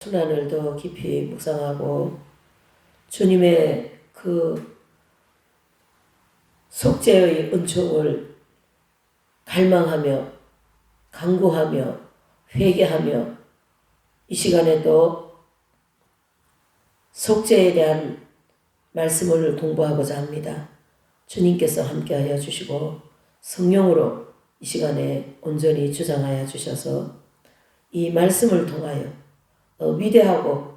순환을 더 깊이 묵상하고 주님의 그 속죄의 은총을 갈망하며 간구하며 회개하며 이 시간에도 속죄에 대한 말씀을 공부하고자 합니다. 주님께서 함께하여 주시고 성령으로 이 시간에 온전히 주장하여 주셔서 이 말씀을 통하여 위대하고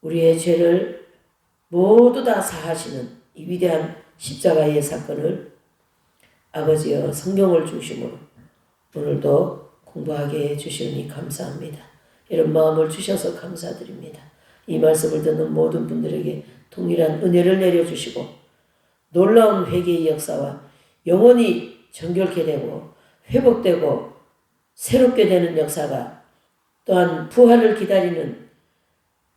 우리의 죄를 모두 다 사하시는 이 위대한 십자가의 사건을 아버지여 성경을 중심으로 오늘도 공부하게 해주시니 감사합니다. 이런 마음을 주셔서 감사드립니다. 이 말씀을 듣는 모든 분들에게 동일한 은혜를 내려주시고 놀라운 회개의 역사와 영원히 정결케 되고 회복되고 새롭게 되는 역사가 또한 부활을 기다리는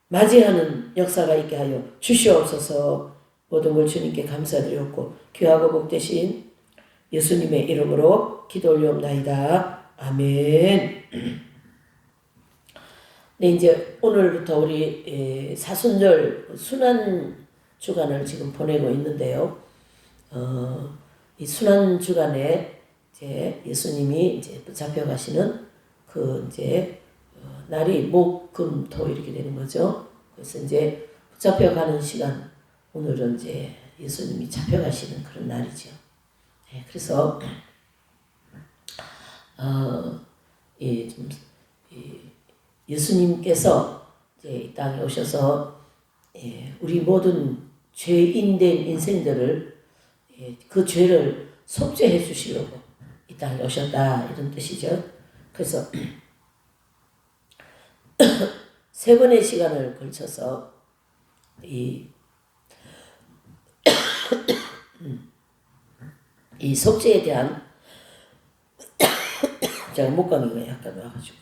맞이하는 역사가 있게 하여 주시옵소서. 모든 걸 주님께 감사드렸고 귀하고 복되신 예수님의 이름으로 기도 올리옵나이다. 아멘. 네, 이제 오늘부터 우리 사순절 순환 주간을 지금 보내고 있는데요. 이 순환 주간에 이제 예수님이 이제 붙잡혀 가시는 그 이제 날이 목, 금, 토 이렇게 되는 거죠. 그래서 이제 붙잡혀 가는 시간, 오늘은 이제 예수님이 잡혀가시는 그런 날이죠. 네, 그래서 예수님께서 이제 이 땅에 오셔서 우리 모든 죄인된 인생들을 그 죄를 속죄해 주시려고 이 땅에 오셨다 이런 뜻이죠. 그래서 세 번의 시간을 걸쳐서 이 속죄에 대한 제가 목감기가 약간 와가지고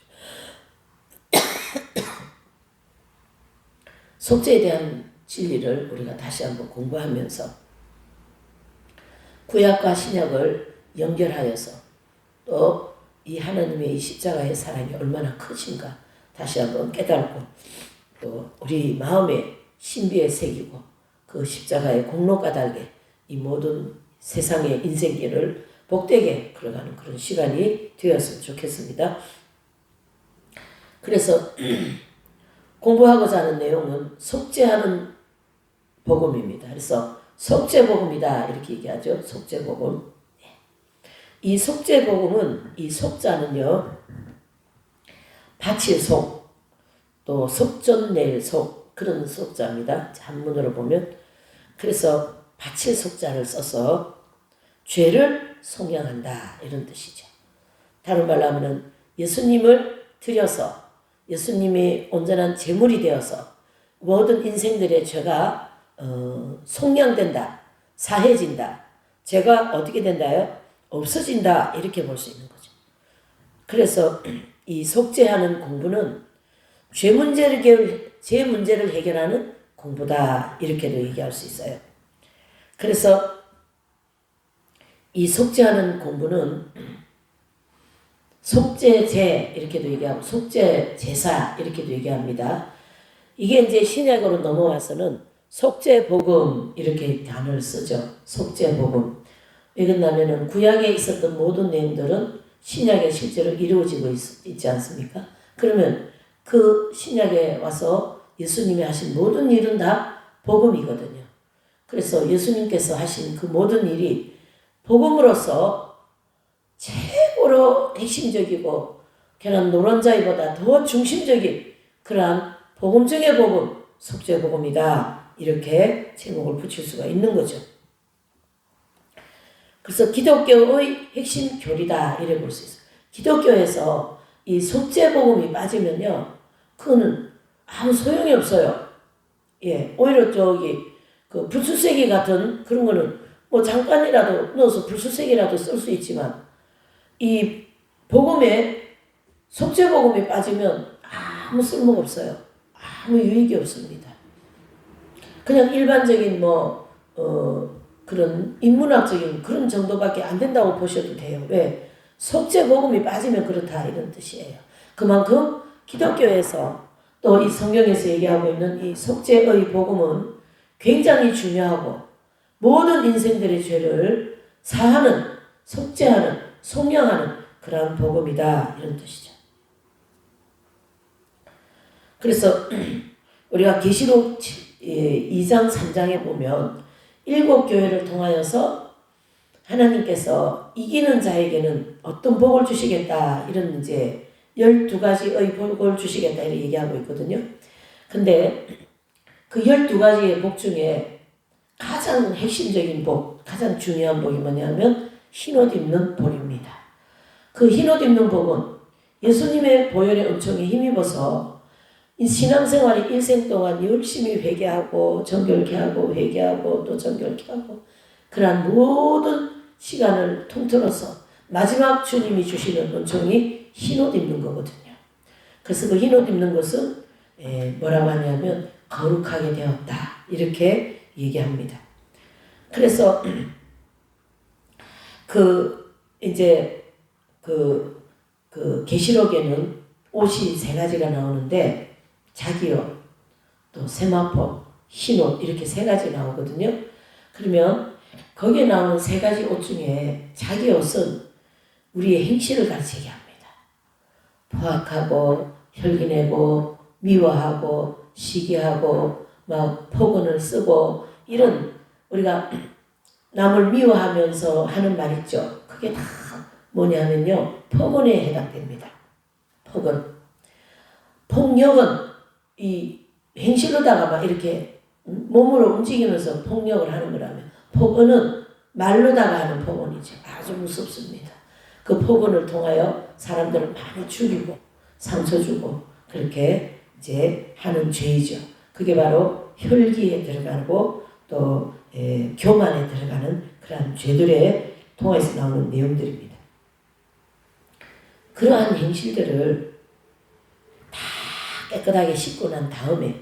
속죄에 대한 진리를 우리가 다시 한번 공부하면서 구약과 신약을 연결하여서 또 이 하나님의 이 십자가의 사랑이 얼마나 크신가 다시 한번 깨닫고 또 우리 마음에 신비에 새기고 그 십자가의 공로 까닭에 이 모든 세상의 인생길을 복되게 걸어가는 그런 시간이 되었으면 좋겠습니다. 그래서 공부하고자 하는 내용은 속죄하는 복음입니다. 그래서 속죄복음이다 이렇게 얘기하죠. 속죄복음. 이 속죄복음은 이 속자는요. 바칠 속, 또 속전낼 속 그런 속자입니다. 한문으로 보면 그래서 바칠 속자를 써서 죄를 속량한다 이런 뜻이죠. 다른 말로 하면 예수님을 드려서 예수님이 온전한 제물이 되어서 모든 인생들의 죄가 속량된다, 사해진다. 죄가 어떻게 된다요? 없어진다 이렇게 볼 수 있는 거죠. 그래서 이 속죄하는 공부는 죄 문제를 해결하는 공부다 이렇게도 얘기할 수 있어요. 그래서 이 속죄하는 공부는 속죄제 이렇게도 얘기하고 속죄제사 이렇게도 얘기합니다. 이게 이제 신약으로 넘어와서는 속죄복음 이렇게 단어를 쓰죠. 속죄복음. 왜 그러냐면은 구약에 있었던 모든 내용들은 신약에 실제로 이루어지고 있지 않습니까? 그러면 그 신약에 와서 예수님이 하신 모든 일은 다 복음이거든요. 그래서 예수님께서 하신 그 모든 일이 복음으로서 최고로 핵심적이고 그런 노란자이보다 더 중심적인 그러한 복음 중의 복음, 속죄복음이다. 이렇게 제목을 붙일 수가 있는 거죠. 그래서 기독교의 핵심 교리다 이래 볼 수 있어요. 기독교에서 이 속죄복음이 빠지면요, 그거는 아무 소용이 없어요. 예, 오히려 그 불수세기 같은 그런 거는 뭐 잠깐이라도 넣어서 불수세기라도 쓸 수 있지만 이 복음에 속죄복음이 빠지면 아무 쓸모가 없어요. 아무 유익이 없습니다. 그냥 일반적인 그런 인문학적인 그런 정도밖에 안 된다고 보셔도 돼요. 왜? 속죄복음이 빠지면 그렇다 이런 뜻이에요. 그만큼 기독교에서 또 이 성경에서 얘기하고 있는 이 속죄의 복음은 굉장히 중요하고 모든 인생들의 죄를 사하는, 속죄하는, 속량하는 그러한 복음이다 이런 뜻이죠. 그래서 우리가 계시록 2장 3장에 보면 7교회를 통하여서 하나님께서 이기는 자에게는 어떤 복을 주시겠다 이런 이제 12가지의 복을 주시겠다 이렇게 얘기하고 있거든요. 근데 그 12가지의 복 중에 가장 핵심적인 복, 가장 중요한 복이 뭐냐면 흰옷 입는 복입니다. 그 흰옷 입는 복은 예수님의 보혈의 은총에 힘입어서 이 신앙생활이 일생 동안 열심히 회개하고 정결케 하고 회개하고 또 정결케 하고 그러한 모든 시간을 통틀어서 마지막 주님이 주시는 은총이 흰옷 입는 거거든요. 그래서 그 흰옷 입는 것은 뭐라고 하냐면 거룩하게 되었다 이렇게 얘기합니다. 그래서 이제 계시록에는 옷이 3가지가 나오는데 자기옷, 또 세마포, 흰옷 이렇게 3가지 나오거든요. 그러면 거기에 나오는 3가지 옷 중에 자기옷은 우리의 행실을 가르치게 합니다. 포악하고 혈기내고 미워하고 시기하고 막 폭언을 쓰고 이런 우리가 남을 미워하면서 하는 말 있죠. 그게 다 뭐냐면요. 폭언에 해당됩니다. 폭언. 폭력은 이 행실로다가 막 이렇게 몸으로 움직이면서 폭력을 하는 거라면 폭언은 말로다가 하는 폭언이죠. 아주 무섭습니다. 그 폭언을 통하여 사람들을 많이 죽이고 상처 주고 그렇게 이제 하는 죄이죠. 그게 바로 혈기에 들어가고 또 교만에 들어가는 그러한 죄들에 통해서 나오는 내용들입니다. 그러한 행실들을 다 깨끗하게 씻고 난 다음에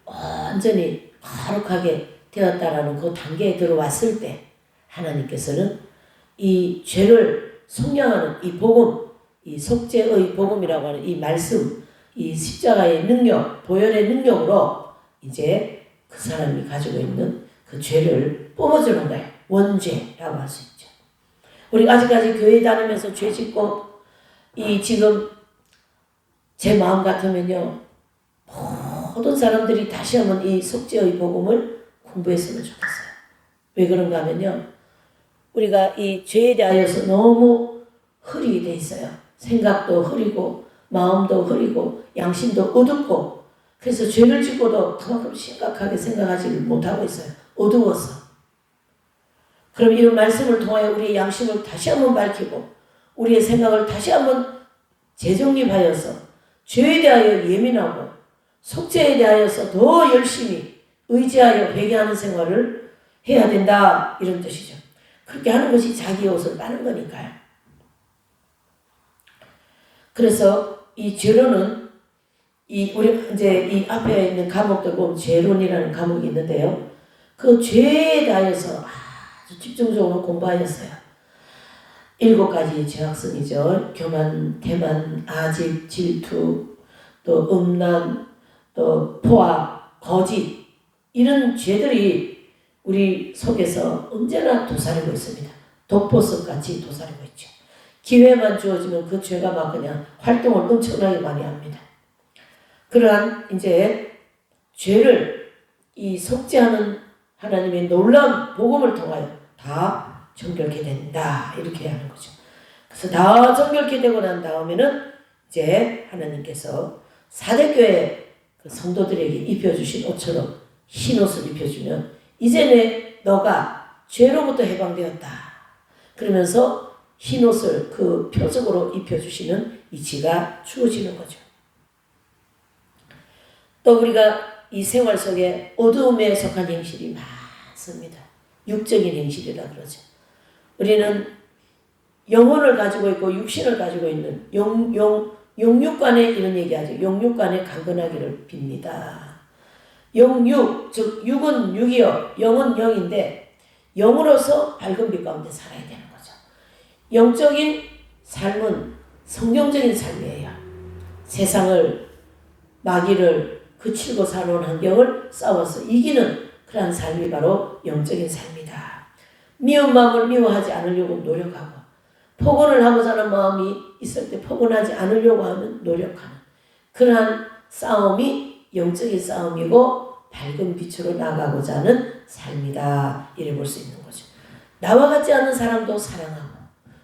완전히 거룩하게 되었다라는 그 단계에 들어왔을 때 하나님께서는 이 죄를 속량하는 이 복음, 이 속죄의 복음이라고 하는 이 말씀, 이 십자가의 능력, 보혈의 능력으로 이제 그 사람이 가지고 있는 그 죄를 뽑아주는 거예요. 원죄라고 할 수 있죠. 우리가 아직까지 교회 다니면서 죄 짓고 지금 제 마음 같으면요. 모든 사람들이 다시 한번 이 속죄의 복음을 공부했으면 좋겠어요. 왜 그런가 하면요. 우리가 이 죄에 대하여서 너무 흐리게 돼 있어요. 생각도 흐리고 마음도 흐리고 양심도 어둡고 그래서 죄를 짓고도 그만큼 심각하게 생각하지 못하고 있어요. 어두워서. 그럼 이런 말씀을 통하여 우리의 양심을 다시 한번 밝히고 우리의 생각을 다시 한번 재정립하여서 죄에 대하여 예민하고 속죄에 대하여서 더 열심히 의지하여 회개하는 생활을 해야 된다 이런 뜻이죠. 그렇게 하는 것이 자기 옷을 빠는 거니까요. 그래서 이 죄로는 우리 이제 이 앞에 있는 과목들 보면 죄론이라는 과목이 있는데요. 그 죄에 대하여서 아주 집중적으로 공부하였어요. 7가지 죄악성이죠. 교만, 태만, 아집, 질투, 또 음란, 또 포악, 거짓 이런 죄들이 우리 속에서 언제나 도사리고 있습니다. 독보석같이 도사리고 있죠. 기회만 주어지면 그 죄가 막 그냥 활동을 엄청나게 많이 합니다. 그러한 이제 죄를 이 속죄하는 하나님의 놀라운 복음을 통하여 다 정결케 된다 이렇게 하는 거죠. 그래서 다 정결케 되고 난 다음에는 이제 하나님께서 사대교회 그 성도들에게 입혀주신 옷처럼 흰 옷을 입혀주면 이제 너가 죄로부터 해방되었다. 그러면서 흰 옷을 그 표적으로 입혀주시는 이치가 주어지는 거죠. 또 우리가 이 생활 속에 어두움에 속한 행실이 많습니다. 육적인 행실이라 그러죠. 우리는 영혼을 가지고 있고 육신을 가지고 있는 영육간에 이런 얘기하죠. 영육간에 강건하기를 빕니다. 영육, 즉 육은 육이요 영은 영인데 영으로서 밝은 빛 가운데 살아야 되는 거죠. 영적인 삶은 성경적인 삶이에요. 세상을 마귀를 그치고 살아온 환경을 싸워서 이기는 그러한 삶이 바로 영적인 삶이다. 미운 마음을 미워하지 않으려고 노력하고 포근을 하고자 하는 마음이 있을 때 포근하지 않으려고 하는 노력하는 그러한 싸움이 영적인 싸움이고 밝은 빛으로 나가고자 하는 삶이다. 이래 볼 수 있는 거죠. 나와 같지 않은 사람도 사랑하고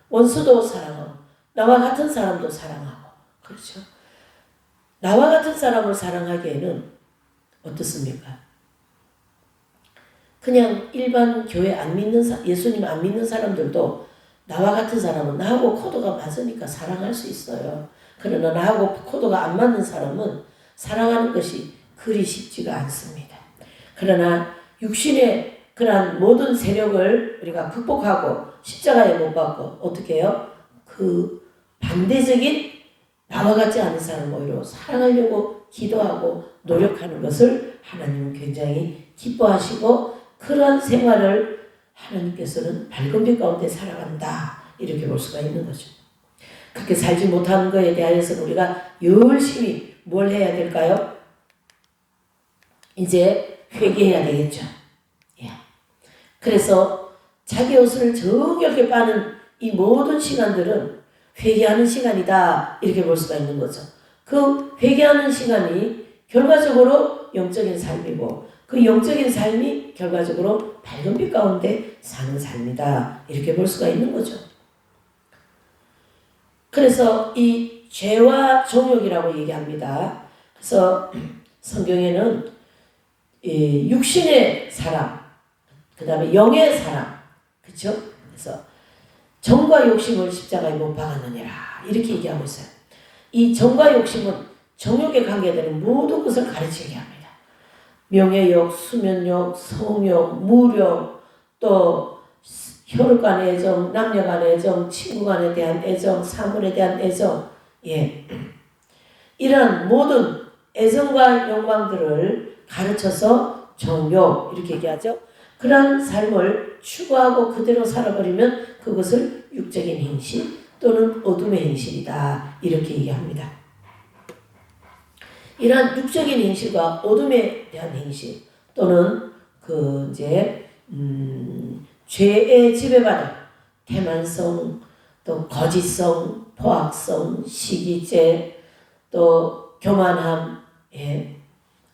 원수도 사랑하고 나와 같은 사람도 사랑하고 그렇죠. 나와 같은 사람을 사랑하기에는 어떻습니까? 그냥 일반 교회 안 믿는 예수님 안 믿는 사람들도 나와 같은 사람은 나하고 코드가 맞으니까 사랑할 수 있어요. 그러나 나하고 코드가 안 맞는 사람은 사랑하는 것이 그리 쉽지가 않습니다. 그러나 육신의 그러한 모든 세력을 우리가 극복하고 십자가에 못 박고 어떻게 해요? 그 반대적인 나와 같지 않은 사람 오히려 사랑하려고 기도하고 노력하는 것을 하나님은 굉장히 기뻐하시고 그런 생활을 하나님께서는 밝은 빛 가운데 살아간다. 이렇게 볼 수가 있는 거죠. 그렇게 살지 못하는 것에 대하여서 우리가 열심히 뭘 해야 될까요? 이제 회개해야 되겠죠. 예. 그래서 자기 옷을 정결하게 빠는 이 모든 시간들은 회개하는 시간이다. 이렇게 볼 수가 있는 거죠. 그 회개하는 시간이 결과적으로 영적인 삶이고 그 영적인 삶이 결과적으로 밝은 빛 가운데 사는 삶이다. 이렇게 볼 수가 있는 거죠. 그래서 이 죄와 정욕이라고 얘기합니다. 그래서 성경에는 육신의 사람, 그 다음에 영의 사람, 그렇죠? 그래서 정과 욕심을 십자가에 못 박았느니라 이렇게 얘기하고 있어요. 이 정과 욕심은 정욕에 관계되는 모든 것을 가르치게 합니다. 명예욕, 수면욕, 성욕, 무욕, 또 혈육 간의 애정, 남녀 간의 애정, 친구 간에 대한 애정, 사물에 대한 애정, 예, 이런 모든 애정과 욕망들을 가르쳐서 정욕 이렇게 얘기하죠. 그런 삶을 추구하고 그대로 살아버리면 그것을 육적인 행실 또는 어둠의 행실이다 이렇게 얘기합니다. 이러한 육적인 행실과 어둠에 대한 행실 또는 그 이제 죄에 지배받아 태만성 또 거짓성 포악성 시기죄 또 교만함 예,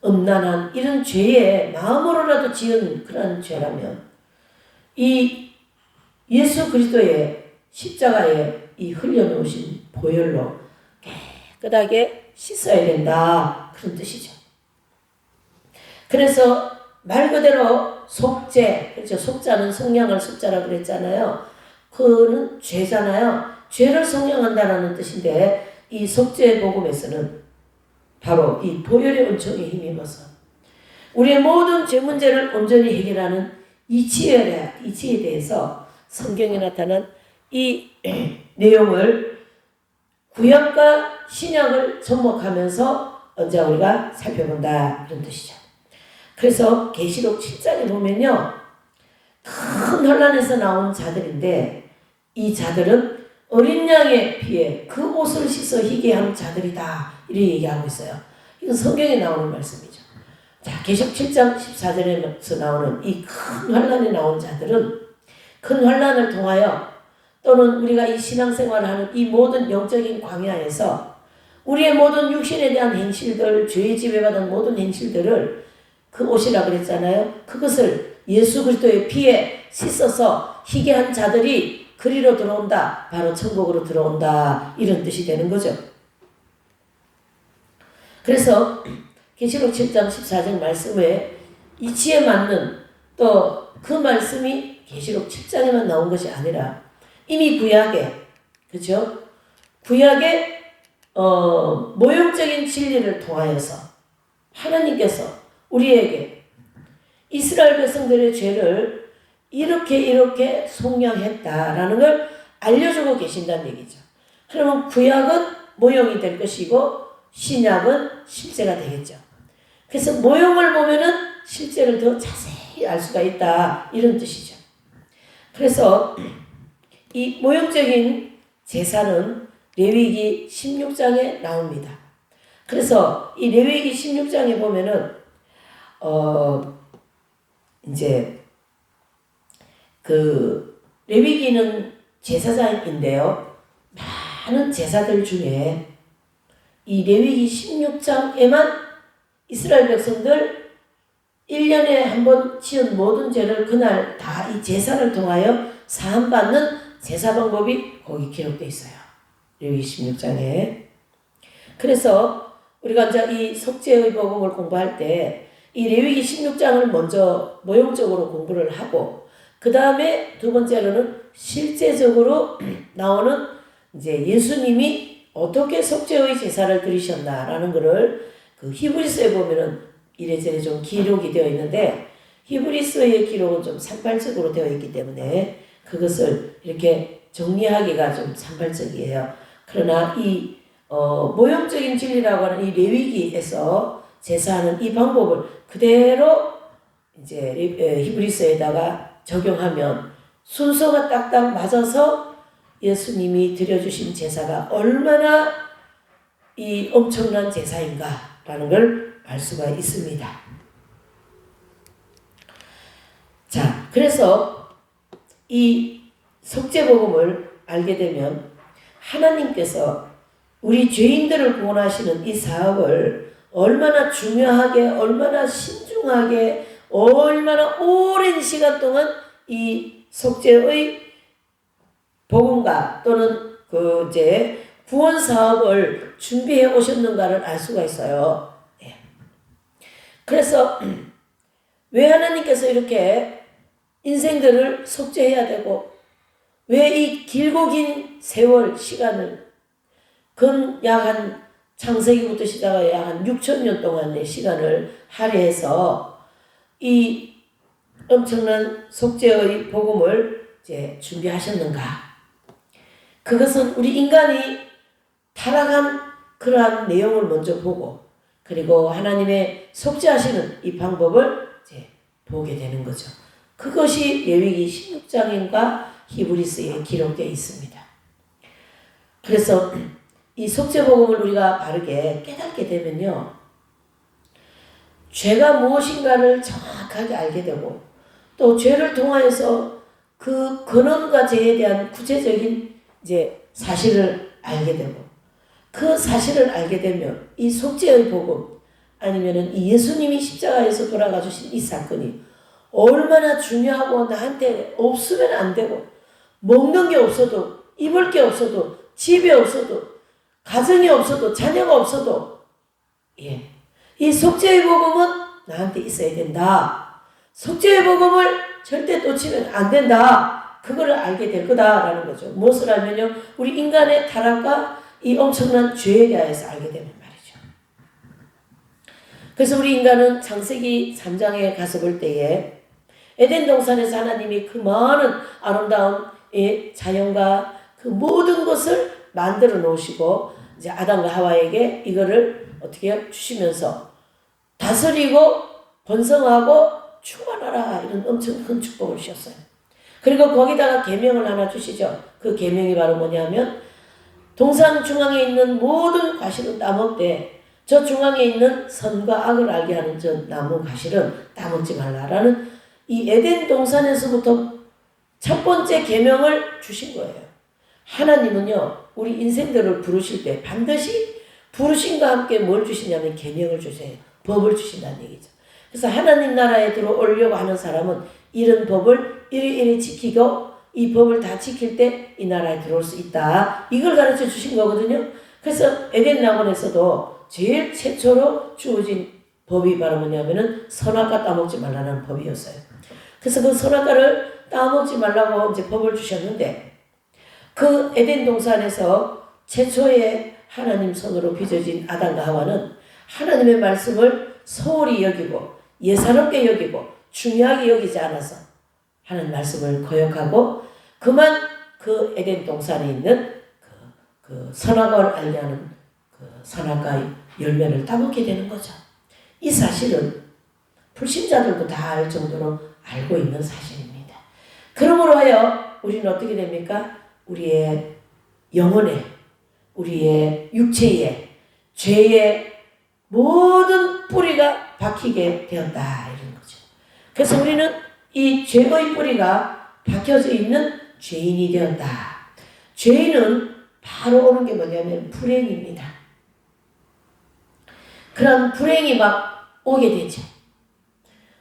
음란함 이런 죄에 마음으로라도 지은 그런 죄라면 이 예수 그리스도의 십자가에 이 흘려놓으신 보혈로 깨끗하게 씻어야 된다. 그런 뜻이죠. 그래서 말 그대로 속죄, 그렇죠. 속자는 속량할 속자라고 그랬잖아요. 그는 죄잖아요. 죄를 속량한다는 뜻인데 이 속죄 복음에서는 바로 이 보혈의 은총에 힘입어서 우리의 모든 죄 문제를 온전히 해결하는 이치에 대해서 성경에 나타난 이 내용을 구약과 신약을 접목하면서 언제 우리가 살펴본다 그런 뜻이죠. 그래서 계시록 7장에 보면요. 큰 혼란에서 나온 자들인데 이 자들은 어린 양의 피에 그 옷을 씻어 희게 한 자들이다. 이렇게 얘기하고 있어요. 이건 성경에 나오는 말씀이죠. 자, 계시록 7장 14절에서 나오는 이 큰 혼란에 나온 자들은 큰 혼란을 통하여 또는 우리가 이 신앙생활을 하는 이 모든 영적인 광야에서 우리의 모든 육신에 대한 행실들, 죄의 지배받은 모든 행실들을 그 옷이라 그랬잖아요. 그것을 예수 그리스도의 피에 씻어서 희게 한 자들이 그리로 들어온다. 바로 천국으로 들어온다. 이런 뜻이 되는 거죠. 그래서 계시록 7장 14절 말씀에 이치에 맞는 또 그 말씀이 계시록 7장에만 나온 것이 아니라 이미 구약에 그렇죠? 구약의 모형적인 진리를 통하여서 하나님께서 우리에게 이스라엘 백성들의 죄를 이렇게 속량했다라는 걸 알려주고 계신다는 얘기죠. 그러면 구약은 모형이 될 것이고 신약은 실제가 되겠죠. 그래서 모형을 보면은 실제를 더 자세히 알 수가 있다 이런 뜻이죠. 그래서 이 모형적인 제사는 레위기 16장에 나옵니다. 그래서 이 레위기 16장에 보면은 이제 그 레위기는 제사장인데요. 많은 제사들 중에 이 레위기 16장에만 이스라엘 백성들 1년에 한 번 지은 모든 죄를 그날 다 이 제사를 통하여 사함받는 제사 방법이 거기 기록되어 있어요. 레위기 16장에. 그래서 우리가 이제 이 속죄의 복음을 공부할 때 이 레위기 16장을 먼저 모형적으로 공부를 하고 그 다음에 두 번째로는 실제적으로 나오는 이제 예수님이 어떻게 속죄의 제사를 드리셨나라는 것을 그 히브리서에 보면은 이래저래 좀 기록이 되어 있는데 히브리서의 기록은 좀 산발적으로 되어 있기 때문에 그것을 이렇게 정리하기가 좀 산발적이에요. 그러나 이 모형적인 진리라고 하는 이 레위기에서 제사하는 이 방법을 그대로 이제 히브리서에다가 적용하면 순서가 딱딱 맞아서 예수님이 드려주신 제사가 얼마나 이 엄청난 제사인가라는 걸 알 수가 있습니다. 자, 그래서 이 속죄복음을 알게 되면 하나님께서 우리 죄인들을 구원하시는 이 사업을 얼마나 중요하게, 얼마나 신중하게, 얼마나 오랜 시간 동안 이 속죄의 복음과 또는 그 이제 구원 사업을 준비해 오셨는가를 알 수가 있어요. 예. 그래서 왜 하나님께서 이렇게 인생들을 속죄해야 되고 왜 이 길고 긴 세월 시간을 약 한 창세기부터 시작해 약 한 6,000년 동안의 시간을 할애해서 이 엄청난 속죄의 복음을 이제 준비하셨는가? 그것은 우리 인간이 타락한 그러한 내용을 먼저 보고 그리고 하나님의 속죄하시는 이 방법을 이제 보게 되는 거죠. 그것이 레위기 16장인과 히브리서에 기록되어 있습니다. 그래서 이 속죄복음을 우리가 바르게 깨닫게 되면요. 죄가 무엇인가를 정확하게 알게 되고 또 죄를 통하여서 그 근원과 죄에 대한 구체적인 이제 사실을 알게 되고 그 사실을 알게 되면 이 속죄의 복음 아니면은 이 예수님이 십자가에서 돌아가 주신 이 사건이 얼마나 중요하고 나한테 없으면 안 되고 먹는 게 없어도 입을 게 없어도 집이 없어도 가정이 없어도 자녀가 없어도 이 속죄의 복음은 나한테 있어야 된다. 속죄의 복음을 절대 놓치면 안 된다. 그거를 알게 될 거다라는 거죠. 무엇을 알면요. 우리 인간의 타락과 이 엄청난 죄에 대해서 알게 되는 말이죠. 그래서 우리 인간은 창세기 3장에 가서 볼 때에 에덴 동산에서 하나님이 그 많은 아름다운 자연과 그 모든 것을 만들어 놓으시고 이제 아담과 하와에게 이거를 어떻게 주시면서 다스리고 번성하고 충만하라 이런 엄청 큰 축복을 주셨어요. 그리고 거기다가 계명을 하나 주시죠. 그 계명이 바로 뭐냐면 동산 중앙에 있는 모든 과실은 따먹되 저 중앙에 있는 선과 악을 알게 하는 저 나무 과실은 따먹지 말라라는 이 에덴 동산에서부터 첫 번째 계명을 주신 거예요. 하나님은요 우리 인생들을 부르실 때 반드시 부르심과 함께 뭘 주시냐면 계명을 주세요. 법을 주신다는 얘기죠. 그래서 하나님 나라에 들어오려고 하는 사람은 이런 법을 이리 지키고 이 법을 다 지킬 때 이 나라에 들어올 수 있다. 이걸 가르쳐 주신 거거든요. 그래서 에덴 낙원에서도 제일 최초로 주어진 법이 바로 뭐냐면은 선악과 따먹지 말라는 법이었어요. 그래서 그 선악과를 따먹지 말라고 이제 법을 주셨는데 그 에덴 동산에서 최초의 하나님 손으로 빚어진 아담과 하와는 하나님의 말씀을 소홀히 여기고 예사롭게 여기고 중요하게 여기지 않아서 하나님 말씀을 거역하고 그만 그 에덴 동산에 있는 그 선악과를 알게 하는 그 선악과의 열매를 따먹게 되는 거죠. 이 사실은 불신자들도 다 알 정도로 알고 있는 사실입니다. 그러므로 하여 우리는 어떻게 됩니까? 우리의 영혼에 우리의 육체에 죄의 모든 뿌리가 박히게 되었다 이런 거죠. 그래서 우리는 이 죄의 뿌리가 박혀져 있는 죄인이 되었다. 죄인은 바로 오는 게 뭐냐면 불행입니다. 그런 불행이 막 오게 되죠.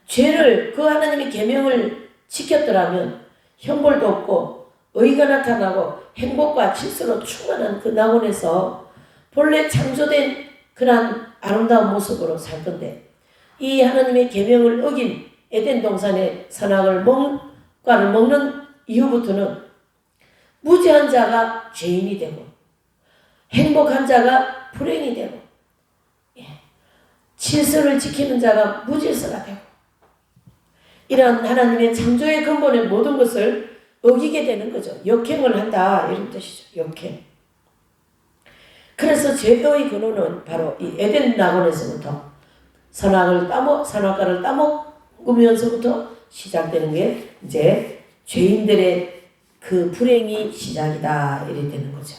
죄를 그 하나님의 계명을 지켰더라면 형벌도 없고 의가 나타나고 행복과 질서로 충만한 그 낙원에서 본래 창조된 그런 아름다운 모습으로 살 건데 이 하나님의 계명을 어긴 에덴 동산의 선악과를 먹는 이후부터는 무죄한 자가 죄인이 되고 행복한 자가 불행이 되고 질서를 지키는 자가 무질서가 되고 이런 하나님의 창조의 근본의 모든 것을 어기게 되는 거죠. 역행을 한다 이런 뜻이죠. 역행. 그래서 죄의 근원은 바로 이 에덴 낙원에서부터 선악과를 따먹으면서부터 시작되는 게 이제 죄인들의 그 불행이 시작이다 이렇게 되는 거죠.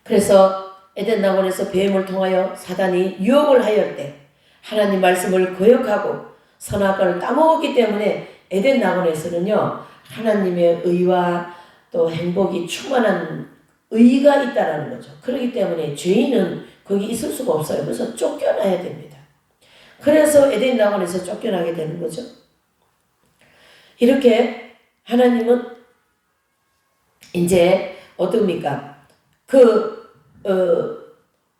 그래서 에덴 낙원에서 뱀을 통하여 사단이 유혹을 하였을 때 하나님 말씀을 거역하고 선악과를 따먹었기 때문에 에덴 낙원에서는요 하나님의 의와 또 행복이 충만한 의가 있다라는 거죠. 그렇기 때문에 죄인은 거기 있을 수가 없어요. 그래서 쫓겨나야 됩니다. 그래서 에덴 낙원에서 쫓겨나게 되는 거죠. 이렇게 하나님은 이제 어떻습니까?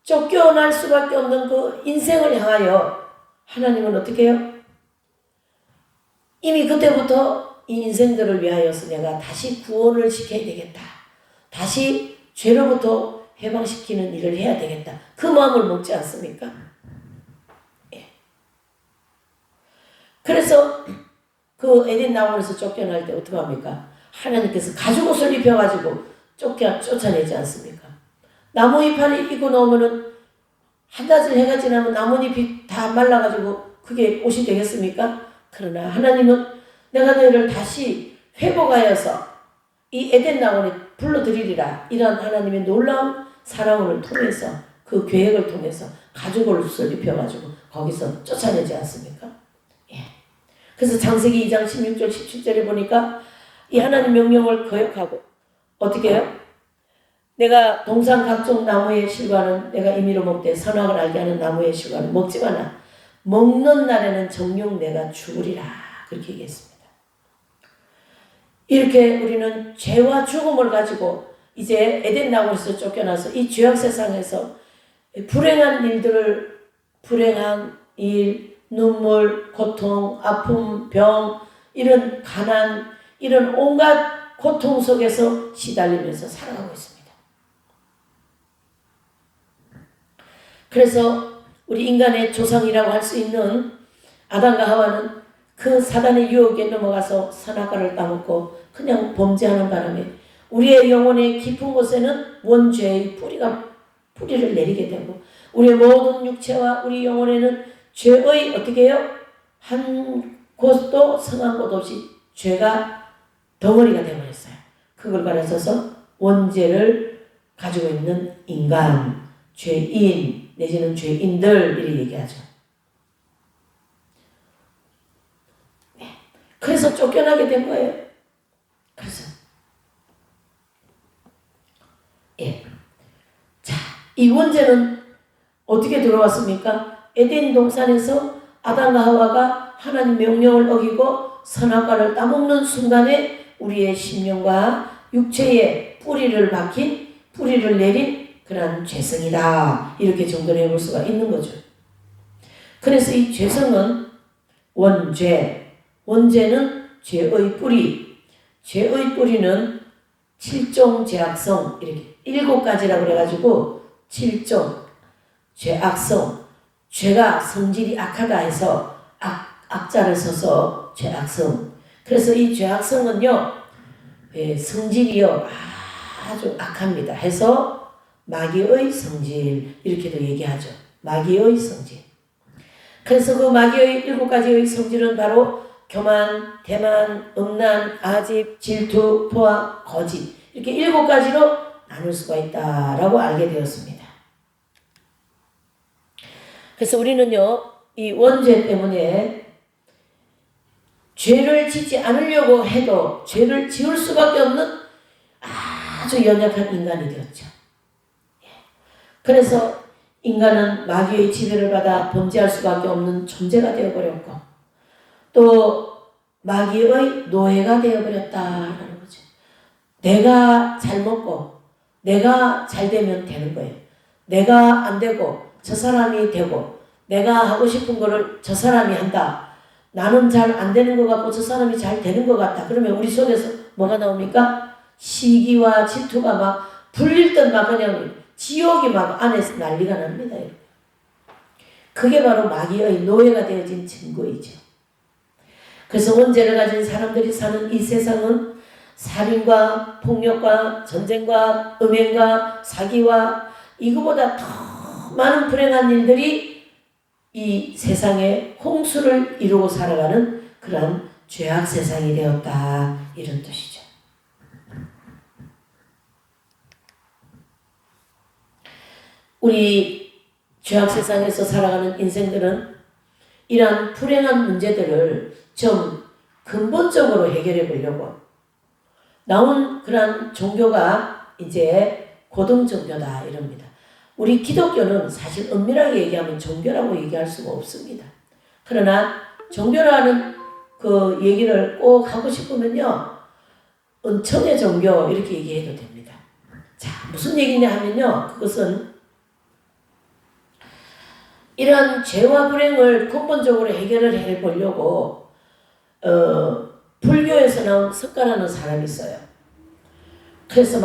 쫓겨날 수밖에 없는 그 인생을 향하여 하나님은 어떻게 해요? 이미 그때부터 이 인생들을 위하여서 내가 다시 구원을 시켜야 되겠다. 다시 죄로부터 해방시키는 일을 해야 되겠다. 그 마음을 먹지 않습니까? 예. 그래서 그 에덴 낙원에서 쫓겨날 때 어떻게 합니까? 하나님께서 가죽옷을 입혀가지고 쫓아내지 않습니까? 나무잎을 입고 나오면은 한낮을 해가 지나면 나뭇잎이 다 말라가지고 그게 옷이 되겠습니까? 그러나 하나님은 내가 너희를 다시 회복하여서 이 에덴 낙원에 불러들이리라. 이런 하나님의 놀라운 사랑을 통해서 그 계획을 통해서 가죽옷을 입혀가지고 거기서 쫓아내지 않습니까? 예. 그래서 창세기 2장 16절 17절에 보니까 이 하나님 명령을 거역하고 어떻게 해요? 내가 동산 각종 나무의 실과는 내가 임의로 먹되 선악을 알게 하는 나무의 실과는 먹지 마라. 먹는 날에는 정녕 내가 죽으리라. 그렇게 얘기했습니다. 이렇게 우리는 죄와 죽음을 가지고 이제 에덴 낙원에서 쫓겨나서 이 죄악 세상에서 불행한 일, 눈물, 고통, 아픔, 병, 이런 가난, 이런 온갖 고통 속에서 시달리면서 살아가고 있습니다. 그래서 우리 인간의 조상이라고 할 수 있는 아담과 하와는 그 사단의 유혹에 넘어가서 선악과를 따먹고 그냥 범죄하는 바람에 우리의 영혼의 깊은 곳에는 원죄의 뿌리를 내리게 되고 우리의 모든 육체와 우리 영혼에는 죄의 어떻게 해요? 한 곳도 성한 곳 없이 죄가 덩어리가 되어버렸어요. 그걸 가르쳐서 원죄를 가지고 있는 인간, 죄인 내지는 죄인들 이렇게 얘기하죠. 네. 그래서 쫓겨나게 된 거예요. 그래서 예. 자, 이 원죄는 어떻게 들어왔습니까? 에덴 동산에서 아담과 하와가 하나님 명령을 어기고 선악과를 따먹는 순간에 우리의 심령과 육체에 뿌리를 내린 그런 죄성이다. 이렇게 정돈해 볼 수가 있는 거죠. 그래서 이 죄성은 원죄는 죄의 뿌리. 죄의 뿌리는 7종 죄악성 이렇게 7가지라고 그래가지고 7종 죄악성, 죄가 성질이 악하다 해서 악자를 써서 죄악성. 그래서 이 죄악성은요, 성질이요 아주 악합니다. 해서 마귀의 성질 이렇게도 얘기하죠. 마귀의 성질. 그래서 그 마귀의 7가지의 성질은 바로 교만, 대만, 음란, 아집, 질투, 포악, 거짓 이렇게 7가지로 나눌 수가 있다라고 알게 되었습니다. 그래서 우리는요, 이 원죄 때문에 죄를 짓지 않으려고 해도 죄를 지을 수밖에 없는 아주 연약한 인간이 되었죠. 그래서 인간은 마귀의 지배를 받아 범죄할 수밖에 없는 존재가 되어버렸고 또 마귀의 노예가 되어버렸다라는 거죠. 내가 잘 먹고 내가 잘 되면 되는 거예요. 내가 안 되고 저 사람이 되고 내가 하고 싶은 거를 저 사람이 한다. 나는 잘 안 되는 것 같고 저 사람이 잘 되는 것 같다. 그러면 우리 속에서 뭐가 나옵니까? 시기와 질투가 막 불릴 듯 막 그냥 지옥이 막 안에서 난리가 납니다. 그게 바로 마귀의 노예가 되어진 증거이죠. 그래서 원죄를 가진 사람들이 사는 이 세상은 살인과 폭력과 전쟁과 음행과 사기와 이거보다 더 많은 불행한 일들이 이 세상에 홍수를 이루고 살아가는 그러한 죄악 세상이 되었다 이런 뜻이죠. 우리 죄악 세상에서 살아가는 인생들은 이러한 불행한 문제들을 좀 근본적으로 해결해 보려고 나온 그러한 종교가 이제 고등 종교다 이럽니다. 우리 기독교는 사실 엄밀하게 얘기하면 종교라고 얘기할 수가 없습니다. 그러나 종교라는 그 얘기를 꼭 하고 싶으면요, 은총의 종교 이렇게 얘기해도 됩니다. 자, 무슨 얘기냐 하면요, 그것은 이런 죄와 불행을 근본적으로 해결을 해보려고 불교에서 나온 석가라는 사람이 있어요. 그래서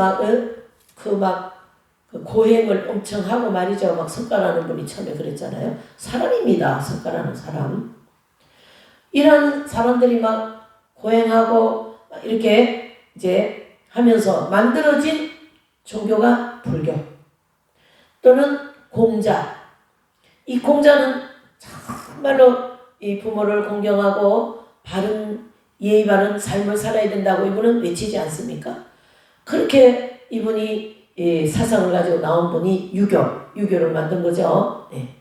그 고행을 엄청 하고 말이죠. 막 석가라는 분이 처음에 그랬잖아요. 사람입니다. 석가라는 사람. 이런 사람들이 막 고행하고 막 이렇게 이제 하면서 만들어진 종교가 불교 또는 공자. 이 공자는 정말로 이 부모를 공경하고 예의 바른 삶을 살아야 된다고 이분은 외치지 않습니까? 그렇게 이분이 사상을 가지고 나온 분이 유교를 만든 거죠. 네.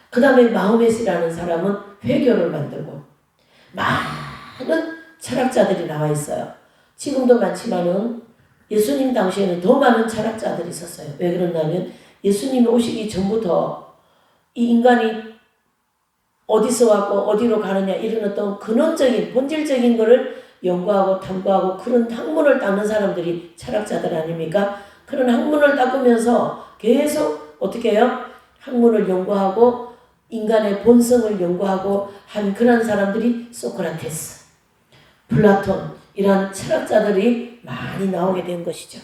그 다음에 마호메스라는 사람은 회교를 만들고 많은 철학자들이 나와 있어요. 지금도 많지만은 예수님 당시에는 더 많은 철학자들이 있었어요. 왜 그러냐면 예수님이 오시기 전부터 이 인간이 어디서 왔고 어디로 가느냐 이런 어떤 근원적인 본질적인 거를 연구하고 탐구하고 그런 학문을 닦는 사람들이 철학자들 아닙니까? 그런 학문을 닦으면서 계속 어떻게 해요? 학문을 연구하고 인간의 본성을 연구하고 한 그런 사람들이 소크라테스, 플라톤 이런 철학자들이 많이 나오게 된 것이죠.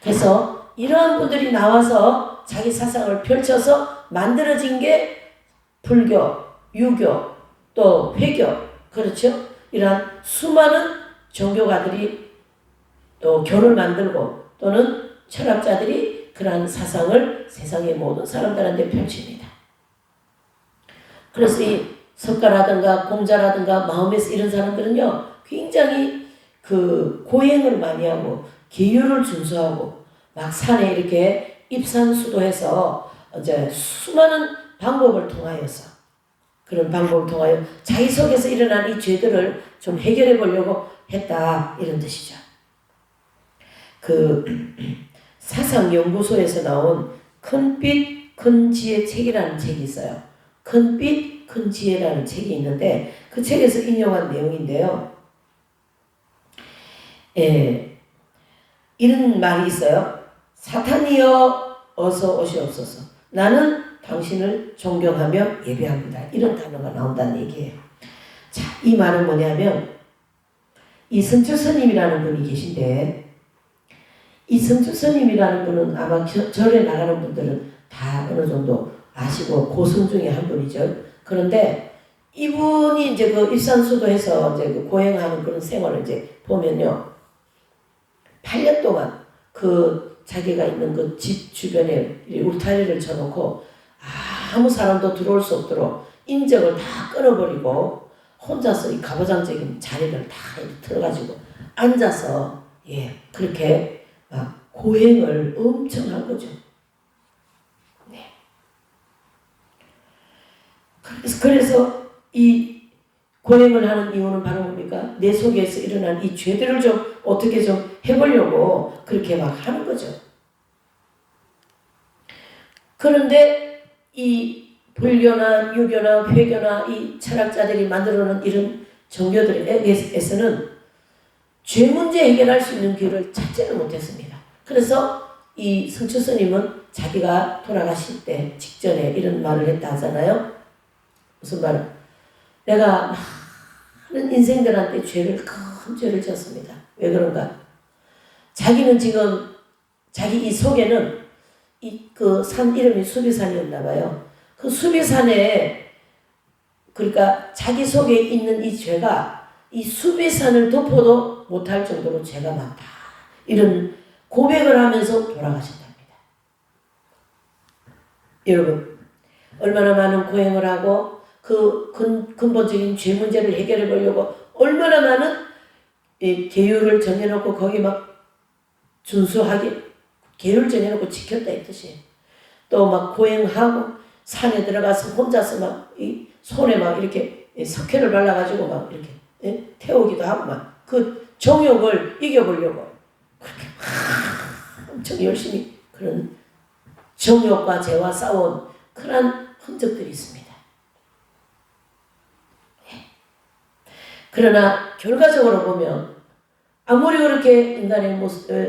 그래서 이러한 분들이 나와서 자기 사상을 펼쳐서 만들어진 게 불교, 유교, 또 회교, 그렇죠? 이러한 수많은 종교가들이 또 교를 만들고 또는 철학자들이 그러한 사상을 세상의 모든 사람들한테 펼칩니다. 그래서 이 석가라든가 공자라든가 마호메스 이런 사람들은요, 굉장히 그 고행을 많이 하고 계율을 준수하고 막 산에 이렇게 입산수도해서 이제 수많은 방법을 통하여서 그런 방법을 통하여 자기 속에서 일어난 이 죄들을 좀 해결해 보려고 했다 이런 뜻이죠. 그 사상연구소에서 나온 큰빛 큰지혜 책이라는 책이 있어요. 큰빛 큰지혜라는 책이 있는데 그 책에서 인용한 내용인데요. 이런 말이 있어요. 사탄이여 어서 오시옵소서. 나는 당신을 존경하며 예배합니다. 이런 단어가 나온다는 얘기예요. 자, 이 말은 뭐냐면 이 성주 스님이라는 분이 계신데 이 성주 스님이라는 분은 아마 절에 나가는 분들은 다 어느 정도 아시고 고승 중에 한 분이죠. 그런데 이분이 이제 그 입산수도에서 이제 그 고행하는 그런 생활을 이제 보면요. 8년 동안 그 자기가 있는 그 집 주변에 울타리를 쳐놓고 아무 사람도 들어올 수 없도록 인적을 다 끊어버리고 혼자서 이 가부장적인 자리를 다 들어가지고 앉아서 그렇게 막 고행을 엄청 한 거죠. 네. 그래서 이 고행을 하는 이유는 바로 뭡니까? 내 속에서 일어난 이 죄들을 좀 어떻게 좀 해보려고 그렇게 막 하는 거죠. 그런데 이 불교나 유교나 회교나 이 철학자들이 만들어놓은 이런 종교들에서는 죄 문제 해결할 수 있는 길을 찾지를 못했습니다. 그래서 이 성철 스님은 자기가 돌아가실 때 직전에 이런 말을 했다 하잖아요. 무슨 말을? 내가 많은 인생들한테 큰 죄를 지었습니다. 왜 그런가? 자기는 지금 자기 이 속에는 그 산 이름이 수비산이었나 봐요. 그 수비산에 그러니까 자기 속에 있는 이 죄가 이 수비산을 덮어도 못할 정도로 죄가 많다. 이런 고백을 하면서 돌아가신답니다. 여러분 얼마나 많은 고행을 하고 그 근본적인 죄 문제를 해결해 보려고 얼마나 많은 계율을 정해놓고 거기 막 준수하게 계율을 정해놓고 지켰다 이 뜻이에요. 또 막 고행하고 산에 들어가서 혼자서 막 이 손에 막 이렇게 석회를 발라가지고 막 이렇게 태우기도 하고 막 그 정욕을 이겨보려고 그렇게 엄청 열심히 그런 정욕과 죄와 싸운 그런 흔적들이 있습니다. 그러나 결과적으로 보면 아무리 그렇게 인간의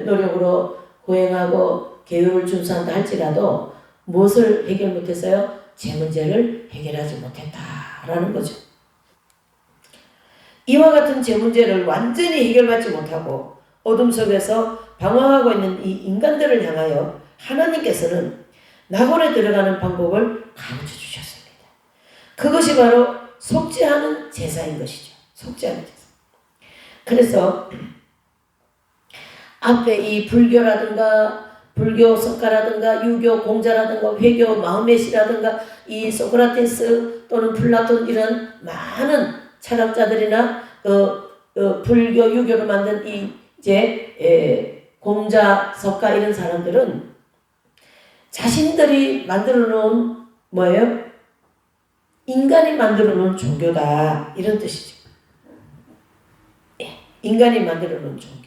노력으로 고행하고 계율을 준수한다 할지라도 무엇을 해결 못했어요? 죄 문제를 해결하지 못했다라는 거죠. 이와 같은 죄 문제를 완전히 해결받지 못하고 어둠 속에서 방황하고 있는 이 인간들을 향하여 하나님께서는 낙원에 들어가는 방법을 가르쳐 주셨습니다. 그것이 바로 속죄하는 제사인 것이죠. 속죄하는 제사. 그래서 앞에 이 불교라든가 불교 석가라든가 유교 공자라든가 회교 마흐메시라든가 이 소크라테스 또는 플라톤 이런 많은 철학자들이나 불교 유교를 만든 이 이제 공자 석가 이런 사람들은 자신들이 만들어 놓은 뭐예요? 인간이 만들어 놓은 종교다 이런 뜻이죠. 인간이 만들어 놓은 종교.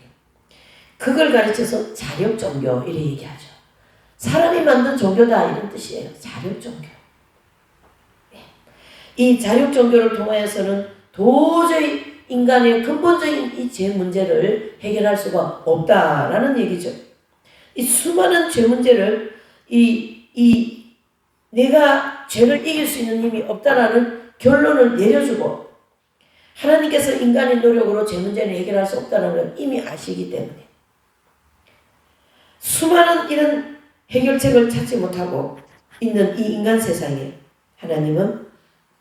그걸 가르쳐서 자력종교 이렇게 얘기하죠. 사람이 만든 종교다 이런 뜻이에요. 자력종교. 이 자력종교를 통하여서는 도저히 인간의 근본적인 이 죄 문제를 해결할 수가 없다라는 얘기죠. 이 수많은 죄 문제를 내가 죄를 이길 수 있는 힘이 없다라는 결론을 내려주고 하나님께서 인간의 노력으로 죄 문제를 해결할 수 없다는 걸 이미 아시기 때문에 수많은 이런 해결책을 찾지 못하고 있는 이 인간 세상에 하나님은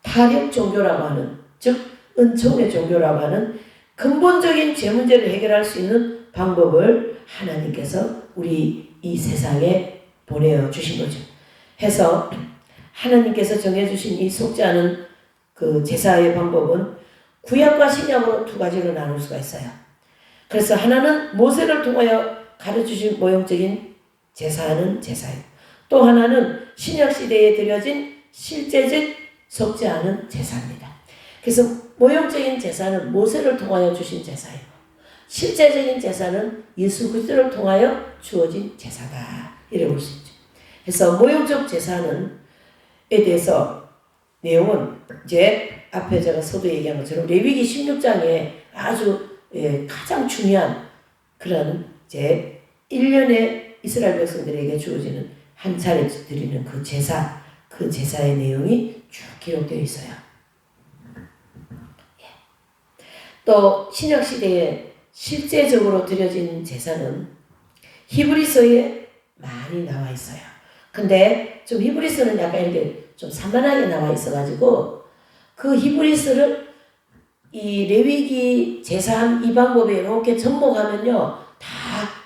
타력 종교라고 하는 즉 은총의 종교라고 하는 근본적인 죄 문제를 해결할 수 있는 방법을 하나님께서 우리 이 세상에 보내주신 거죠. 해서 하나님께서 정해주신 이 속죄하는 그 제사의 방법은 구약과 신약으로 두 가지로 나눌 수가 있어요. 그래서 하나는 모세를 통하여 가르쳐주신 모형적인 제사하는 제사예요. 또 하나는 신약시대에 드려진 실제적 속죄하는 제사입니다. 그래서 모형적인 제사는 모세를 통하여 주신 제사예요. 실제적인 제사는 예수 그리스도를 통하여 주어진 제사다. 이래 볼 수 있죠. 그래서 모형적 제사는에 대해서 내용은 이제 앞에 제가 서두 얘기한 것처럼 레위기 16장에 아주 가장 중요한 그런 이제 1년에 이스라엘 백성들에게 주어지는 한 차례 드리는 그 제사의 내용이 쭉 기록되어 있어요. 또 신약시대에 실제적으로 드려진 제사는 히브리서에 많이 나와 있어요. 근데 좀 히브리서는 약간 이렇게 좀 산만하게 나와 있어가지고 그 히브리서를 이 레위기 제사한 이 방법에 이렇게 접목하면요 다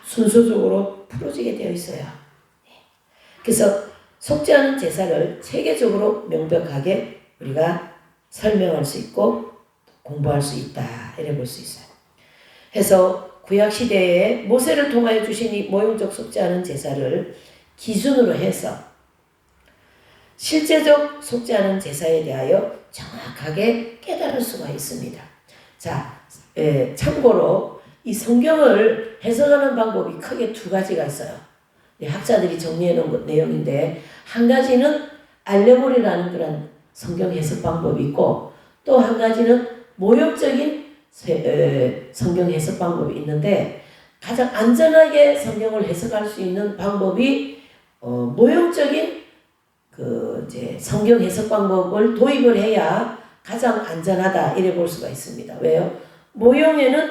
순서적으로 풀어지게 되어 있어요. 그래서 속죄하는 제사를 체계적으로 명백하게 우리가 설명할 수 있고 공부할 수 있다 이래 볼 수 있어요. 해서 구약시대에 모세를 통하여 주신 이 모형적 속죄하는 제사를 기준으로 해서 실제적 속죄하는 제사에 대하여 정확하게 깨달을 수가 있습니다. 자, 참고로 이 성경을 해석하는 방법이 크게 두 가지가 있어요. 학자들이 정리해 놓은 내용인데, 한 가지는 알레고리라는 그런 성경 해석 방법이 있고, 또 한 가지는 모욕적인 성경 해석 방법이 있는데, 가장 안전하게 성경을 해석할 수 있는 방법이 모욕적인 이제 성경 해석 방법을 도입을 해야 가장 안전하다 이래 볼 수가 있습니다. 왜요? 모형에는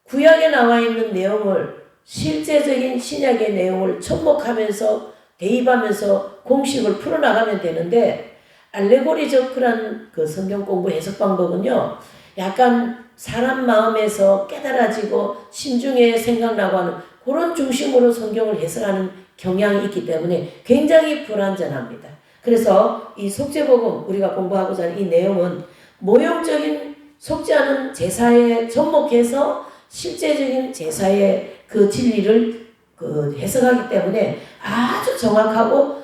구약에 나와 있는 내용을 실제적인 신약의 내용을 접목하면서 대입하면서 공식을 풀어나가면 되는데, 알레고리적 그런 그 성경 공부 해석 방법은요, 약간 사람 마음에서 깨달아지고 심중에 생각나고 하는 그런 중심으로 성경을 해석하는 경향이 있기 때문에 굉장히 불안전합니다. 그래서 이 속죄복음 우리가 공부하고자 하는 이 내용은 모형적인 속죄하는 제사에 접목해서 실제적인 제사의 그 진리를 해석하기 때문에 아주 정확하고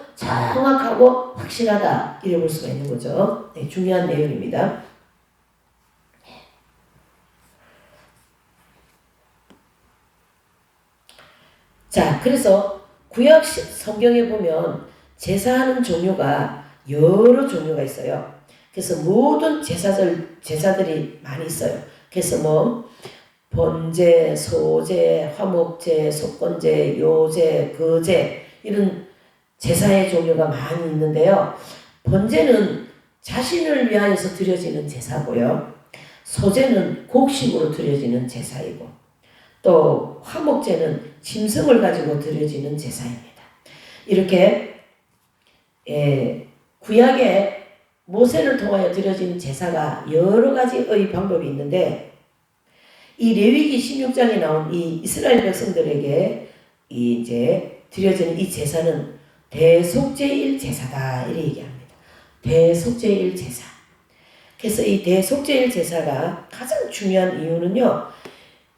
확실하다 이래 볼 수가 있는 거죠. 네, 중요한 내용입니다. 자, 그래서 구약 성경에 보면 제사하는 종류가 여러 종류가 있어요. 그래서 모든 제사들이 많이 있어요. 그래서 뭐 번제, 소제, 화목제, 속건제, 요제, 거제 이런 제사의 종류가 많이 있는데요. 번제는 자신을 위하여서 드려지는 제사고요. 소제는 곡식으로 드려지는 제사이고, 또 화목제는 짐승을 가지고 드려지는 제사입니다. 이렇게 구약에 모세를 통하여 드려진 제사가 여러 가지의 방법이 있는데, 이 레위기 16장에 나온 이 이스라엘 백성들에게 이제 드려지는 이 제사는 대속죄일 제사다 이렇게 얘기합니다. 대속죄일 제사. 그래서 이 대속죄일 제사가 가장 중요한 이유는요,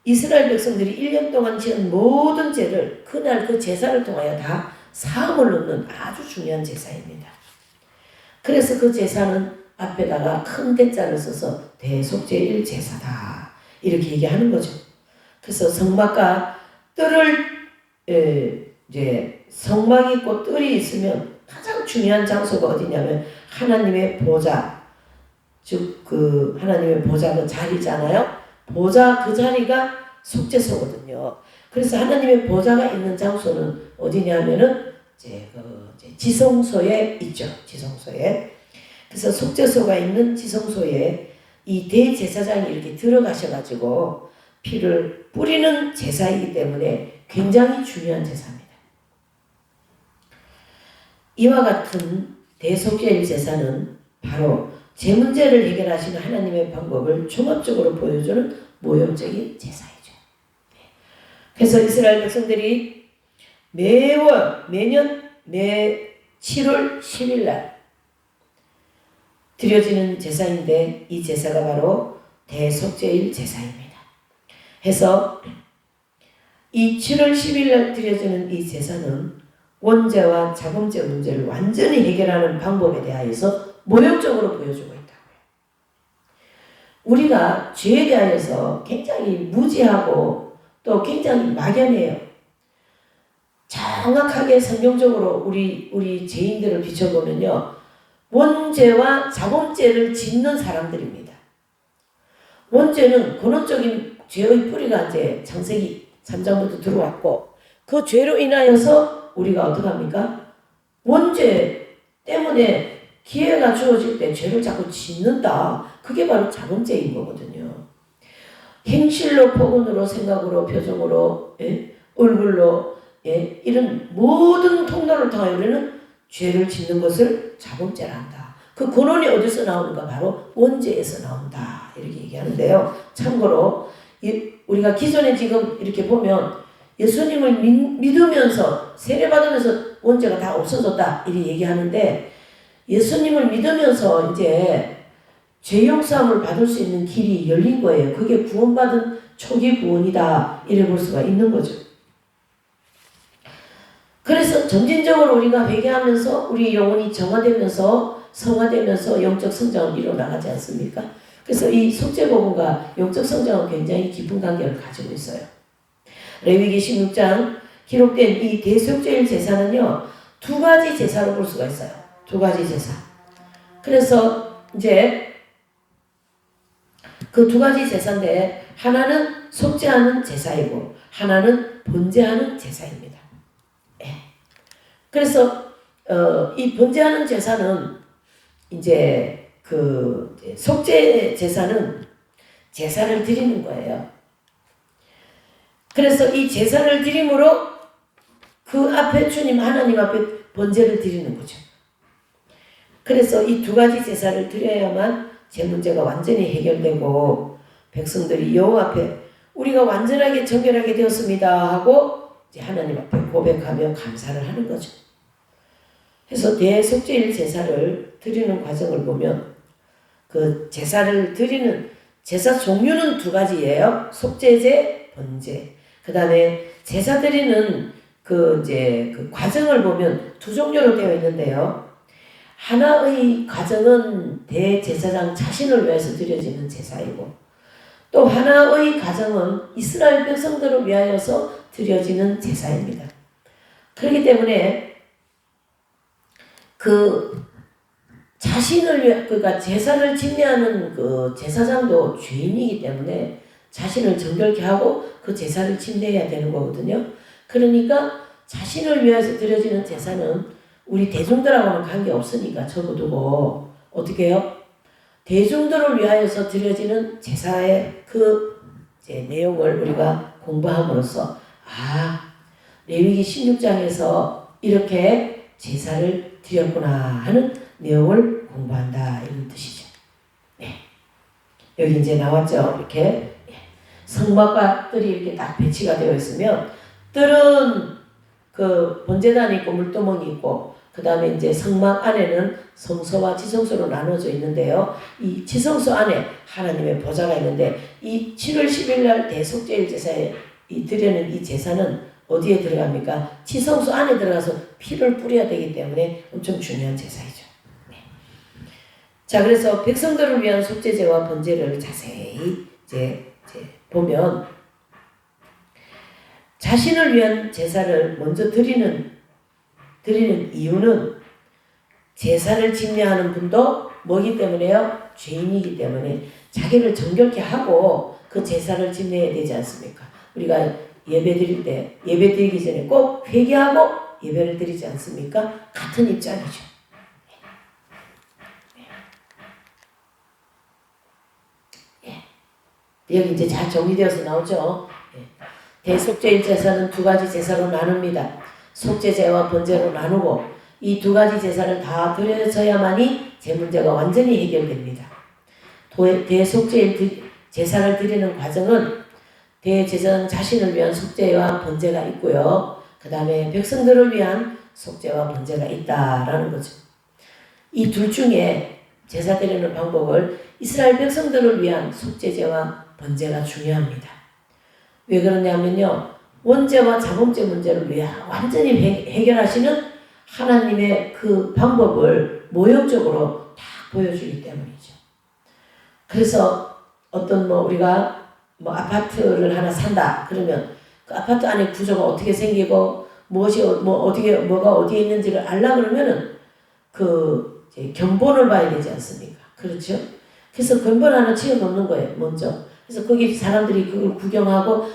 이스라엘 백성들이 1년 동안 지은 모든 죄를 그날 그 제사를 통하여 다 사함을 얻는 아주 중요한 제사입니다. 그래서 그 제사는 앞에다가 큰 대자를 써서 대속죄일 제사다 이렇게 얘기하는 거죠. 그래서 성막과 뜰을 이제 성막이 있고 뜰이 있으면 가장 중요한 장소가 어디냐면 하나님의 보좌, 즉 그 하나님의 보좌 그 자리잖아요. 보좌 그 자리가 속죄소거든요. 그래서 하나님의 보좌가 있는 장소는 어디냐면은 이제 지성소에 있죠. 지성소에. 그래서 속죄소가 있는 지성소에 이 대제사장이 이렇게 들어가셔가지고 피를 뿌리는 제사이기 때문에 굉장히 중요한 제사입니다. 이와 같은 대속죄일 제사는 바로 제 문제를 해결하시는 하나님의 방법을 종합적으로 보여주는 모형적인 제사이죠. 그래서 이스라엘 백성들이 매년 매 7월 10일 날 드려지는 제사인데, 이 제사가 바로 대속죄일 제사입니다. 해서 이 7월 10일 날 드려지는 이 제사는 원죄와 자범죄 문제를 완전히 해결하는 방법에 대하여서 모형적으로 보여주고 있다고요. 우리가 죄에 대하여서 굉장히 무지하고 또 굉장히 막연해요. 정확하게 성경적으로 우리 죄인들을 비춰보면요, 원죄와 자범죄를 짓는 사람들입니다. 원죄는 근원적인 죄의 뿌리가 이제 창세기 3장부터 들어왔고, 그 죄로 인하여서 우리가 어떻게 합니까? 원죄 때문에 기회가 주어질 때 죄를 자꾸 짓는다. 그게 바로 자범죄인 거거든요. 행실로, 폭언으로, 생각으로, 표정으로, 얼굴로, 이런 모든 통로를 통하여 우리는 죄를 짓는 것을 자범죄라 한다. 그 근원이 어디서 나오는가? 바로 원죄에서 나온다. 이렇게 얘기하는데요. 참고로 우리가 기존에 지금 이렇게 보면 예수님을 믿으면서 세례받으면서 원죄가 다 없어졌다 이렇게 얘기하는데, 예수님을 믿으면서 이제 죄 용서함을 받을 수 있는 길이 열린 거예요. 그게 구원받은 초기 구원이다 이래 볼 수가 있는 거죠. 그래서 점진적으로 우리가 회개하면서 우리 영혼이 정화되면서 성화되면서 영적 성장을 이뤄나가지 않습니까? 그래서 이 속죄복음과 영적 성장은 굉장히 깊은 관계를 가지고 있어요. 레위기 16장 기록된 이 대속죄일 제사는요, 두 가지 제사로 볼 수가 있어요. 두 가지 제사. 그래서 이제 그 두 가지 제사인데, 하나는 속죄하는 제사이고 하나는 번제하는 제사입니다. 예. 그래서 이 번제하는 제사는 이제 그 속죄 제사는 제사를 드리는 거예요. 그래서 이 제사를 드림으로 그 앞에 주님 하나님 앞에 번제를 드리는 거죠. 그래서 이 두 가지 제사를 드려야만 제 문제가 완전히 해결되고 백성들이 여호와 앞에 우리가 완전하게 정결하게 되었습니다 하고 이제 하나님 앞에 고백하며 감사를 하는 거죠. 그래서 대속죄일 제사를 드리는 과정을 보면 그 제사를 드리는 제사 종류는 두 가지예요. 속죄제, 번제. 그 다음에 제사 드리는 그 이제 그 과정을 보면 두 종류로 되어 있는데요. 하나의 과정은 대제사장 자신을 위해서 드려지는 제사이고, 또 하나의 과정은 이스라엘 백성들을 위하여서 드려지는 제사입니다. 그렇기 때문에 그 자신을 위해, 그러니까 제사를 집례하는 그 제사장도 죄인이기 때문에 자신을 정결케 하고 그 제사를 집례해야 되는 거거든요. 그러니까 자신을 위해서 드려지는 제사는 우리 대중들하고는 관계없으니까 접어두고 어떻게 해요? 대중들을 위하여서 드려지는 제사의 그 이제 내용을 우리가 공부함으로써 레위기 16장에서 이렇게 제사를 드렸구나 하는 내용을 공부한다 이런 뜻이죠. 네. 여기 이제 나왔죠. 이렇게 성막과 뜰이 이렇게 딱 배치가 되어 있으면, 뜰은 그 번제단이 있고 물두멍이 있고, 그 다음에 이제 성막 안에는 성소와 지성소로 나눠져 있는데요. 이 지성소 안에 하나님의 보좌가 있는데, 이 7월 10일 날 대속죄일 제사에 이 드리는 이 제사는 어디에 들어갑니까? 지성소 안에 들어가서 피를 뿌려야 되기 때문에 엄청 중요한 제사이죠. 네. 자, 그래서 백성들을 위한 속죄제와 번제를 자세히 이제 보면, 자신을 위한 제사를 먼저 드리는 이유는 제사를 집례하는 분도 뭐기 때문에요? 죄인이기 때문에 자기를 정결케 하고 그 제사를 집례해야 되지 않습니까? 우리가 예배 드릴 때 예배 드리기 전에 꼭 회개하고 예배를 드리지 않습니까? 같은 입장이죠. 여기 이제 잘 정리되어서 나오죠. 대속죄일 제사는 두 가지 제사로 나눕니다. 속죄제와 번제로 나누고, 이 두 가지 제사를 다 드려져야만이 제 문제가 완전히 해결됩니다. 대속죄일 제사를 드리는 과정은 대제사장 자신을 위한 속죄와 번제가 있고요. 그 다음에 백성들을 위한 속죄와 번제가 있다라는 거죠. 이 둘 중에 제사 드리는 방법을 이스라엘 백성들을 위한 속죄제와 번제가 중요합니다. 왜 그러냐면요, 원죄와 자범죄 문제를 위해 완전히 해결하시는 하나님의 그 방법을 모형적으로 다 보여주기 때문이죠. 그래서 어떤 우리가 아파트를 하나 산다 그러면 그 아파트 안에 구조가 어떻게 생기고 뭐가 어디에 있는지를 알라 그러면은 그 이제 견본을 봐야 되지 않습니까? 그렇죠? 그래서 근본 하나 치워 놓는 거예요, 먼저. 그래서 거기 사람들이 그걸 구경하고,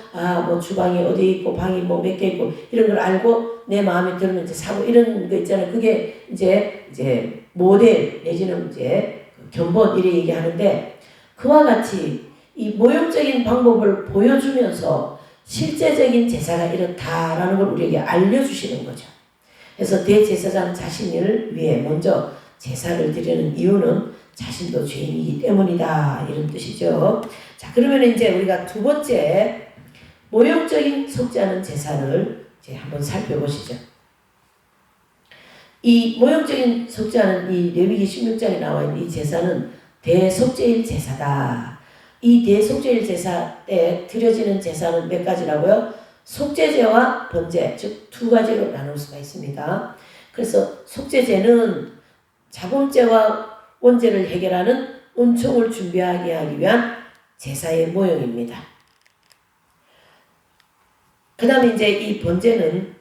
주방이 어디 있고, 방이 몇 개 있고, 이런 걸 알고, 내 마음에 들면 이제 사고, 이런 거 있잖아요. 그게 이제 모델, 내지는 이제 견본, 이래 얘기하는데, 그와 같이 이 모형적인 방법을 보여주면서 실제적인 제사가 이렇다라는 걸 우리에게 알려주시는 거죠. 그래서 대제사장 자신을 위해 먼저 제사를 드리는 이유는 자신도 죄인이기 때문이다 이런 뜻이죠. 자, 그러면 이제 우리가 두 번째 모형적인 속죄하는 제사를 이제 한번 살펴보시죠. 이 모형적인 속죄하는 이 레위기 16장에 나와 있는 이 제사는 대속죄일 제사다. 이 대속죄일 제사 때 드려지는 제사는 몇 가지라고요? 속죄제와 번제, 즉 두 가지로 나눌 수가 있습니다. 그래서 속죄제는 자범죄와 원죄를 해결하는 은총을 준비하게 하기 위한 제사의 모형입니다. 그 다음에 이제 이 번제는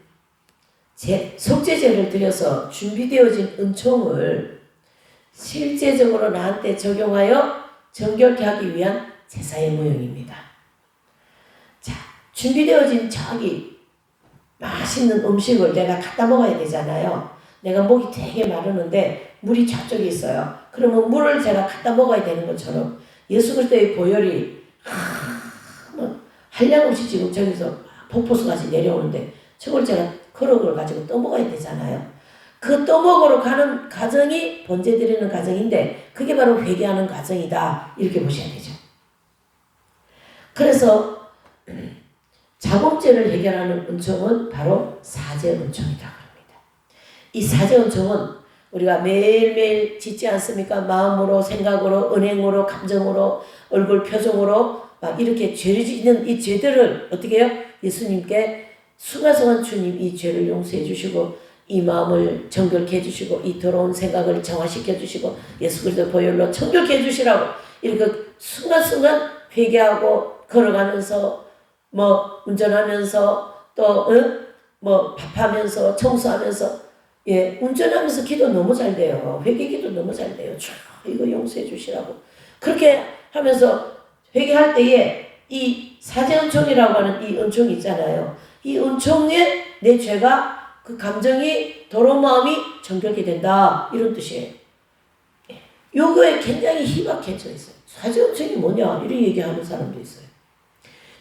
속죄제를 드려서 준비되어진 은총을 실제적으로 나한테 적용하여 정결케 하기 위한 제사의 모형입니다. 자, 준비되어진 저기 맛있는 음식을 내가 갖다 먹어야 되잖아요. 내가 목이 되게 마르는데 물이 저쪽에 있어요. 그러면 물을 제가 갖다 먹어야 되는 것처럼 예수 그리스도의 보혈이 한량없이 지금 저기서 폭포수까지 내려오는데 저걸 제가 그릇을 가지고 떠먹어야 되잖아요. 그 떠먹으러 가는 과정이 번제 드리는 과정인데 그게 바로 회개하는 과정이다. 이렇게 보셔야 되죠. 그래서 자범죄를 해결하는 은총은 바로 사죄 은총이라고 합니다. 이 사죄 은총은 우리가 매일매일 짓지 않습니까? 마음으로, 생각으로, 은행으로, 감정으로, 얼굴 표정으로 막 이렇게 죄를 짓는 이 죄들을 어떻게 해요? 예수님께 순간순간 주님 이 죄를 용서해 주시고 이 마음을 정결케 해주시고 이 더러운 생각을 정화시켜 주시고 예수 그리스도 보혈로 정결케 해주시라고 이렇게 순간순간 회개하고 걸어가면서 뭐 운전하면서 또 뭐 밥하면서 청소하면서 예 운전하면서 기도 너무 잘 돼요. 회개 기도 너무 잘 돼요. 이거 용서해 주시라고 그렇게 하면서 회개할 때에 이 사죄 은총이라고 하는 이 은총이 있잖아요. 이 은총에 내 죄가 그 감정이 더러운 마음이 정결케 된다 이런 뜻이에요. 요거에 굉장히 희박해져 있어요. 사죄 은총이 뭐냐 이런 얘기하는 사람도 있어요.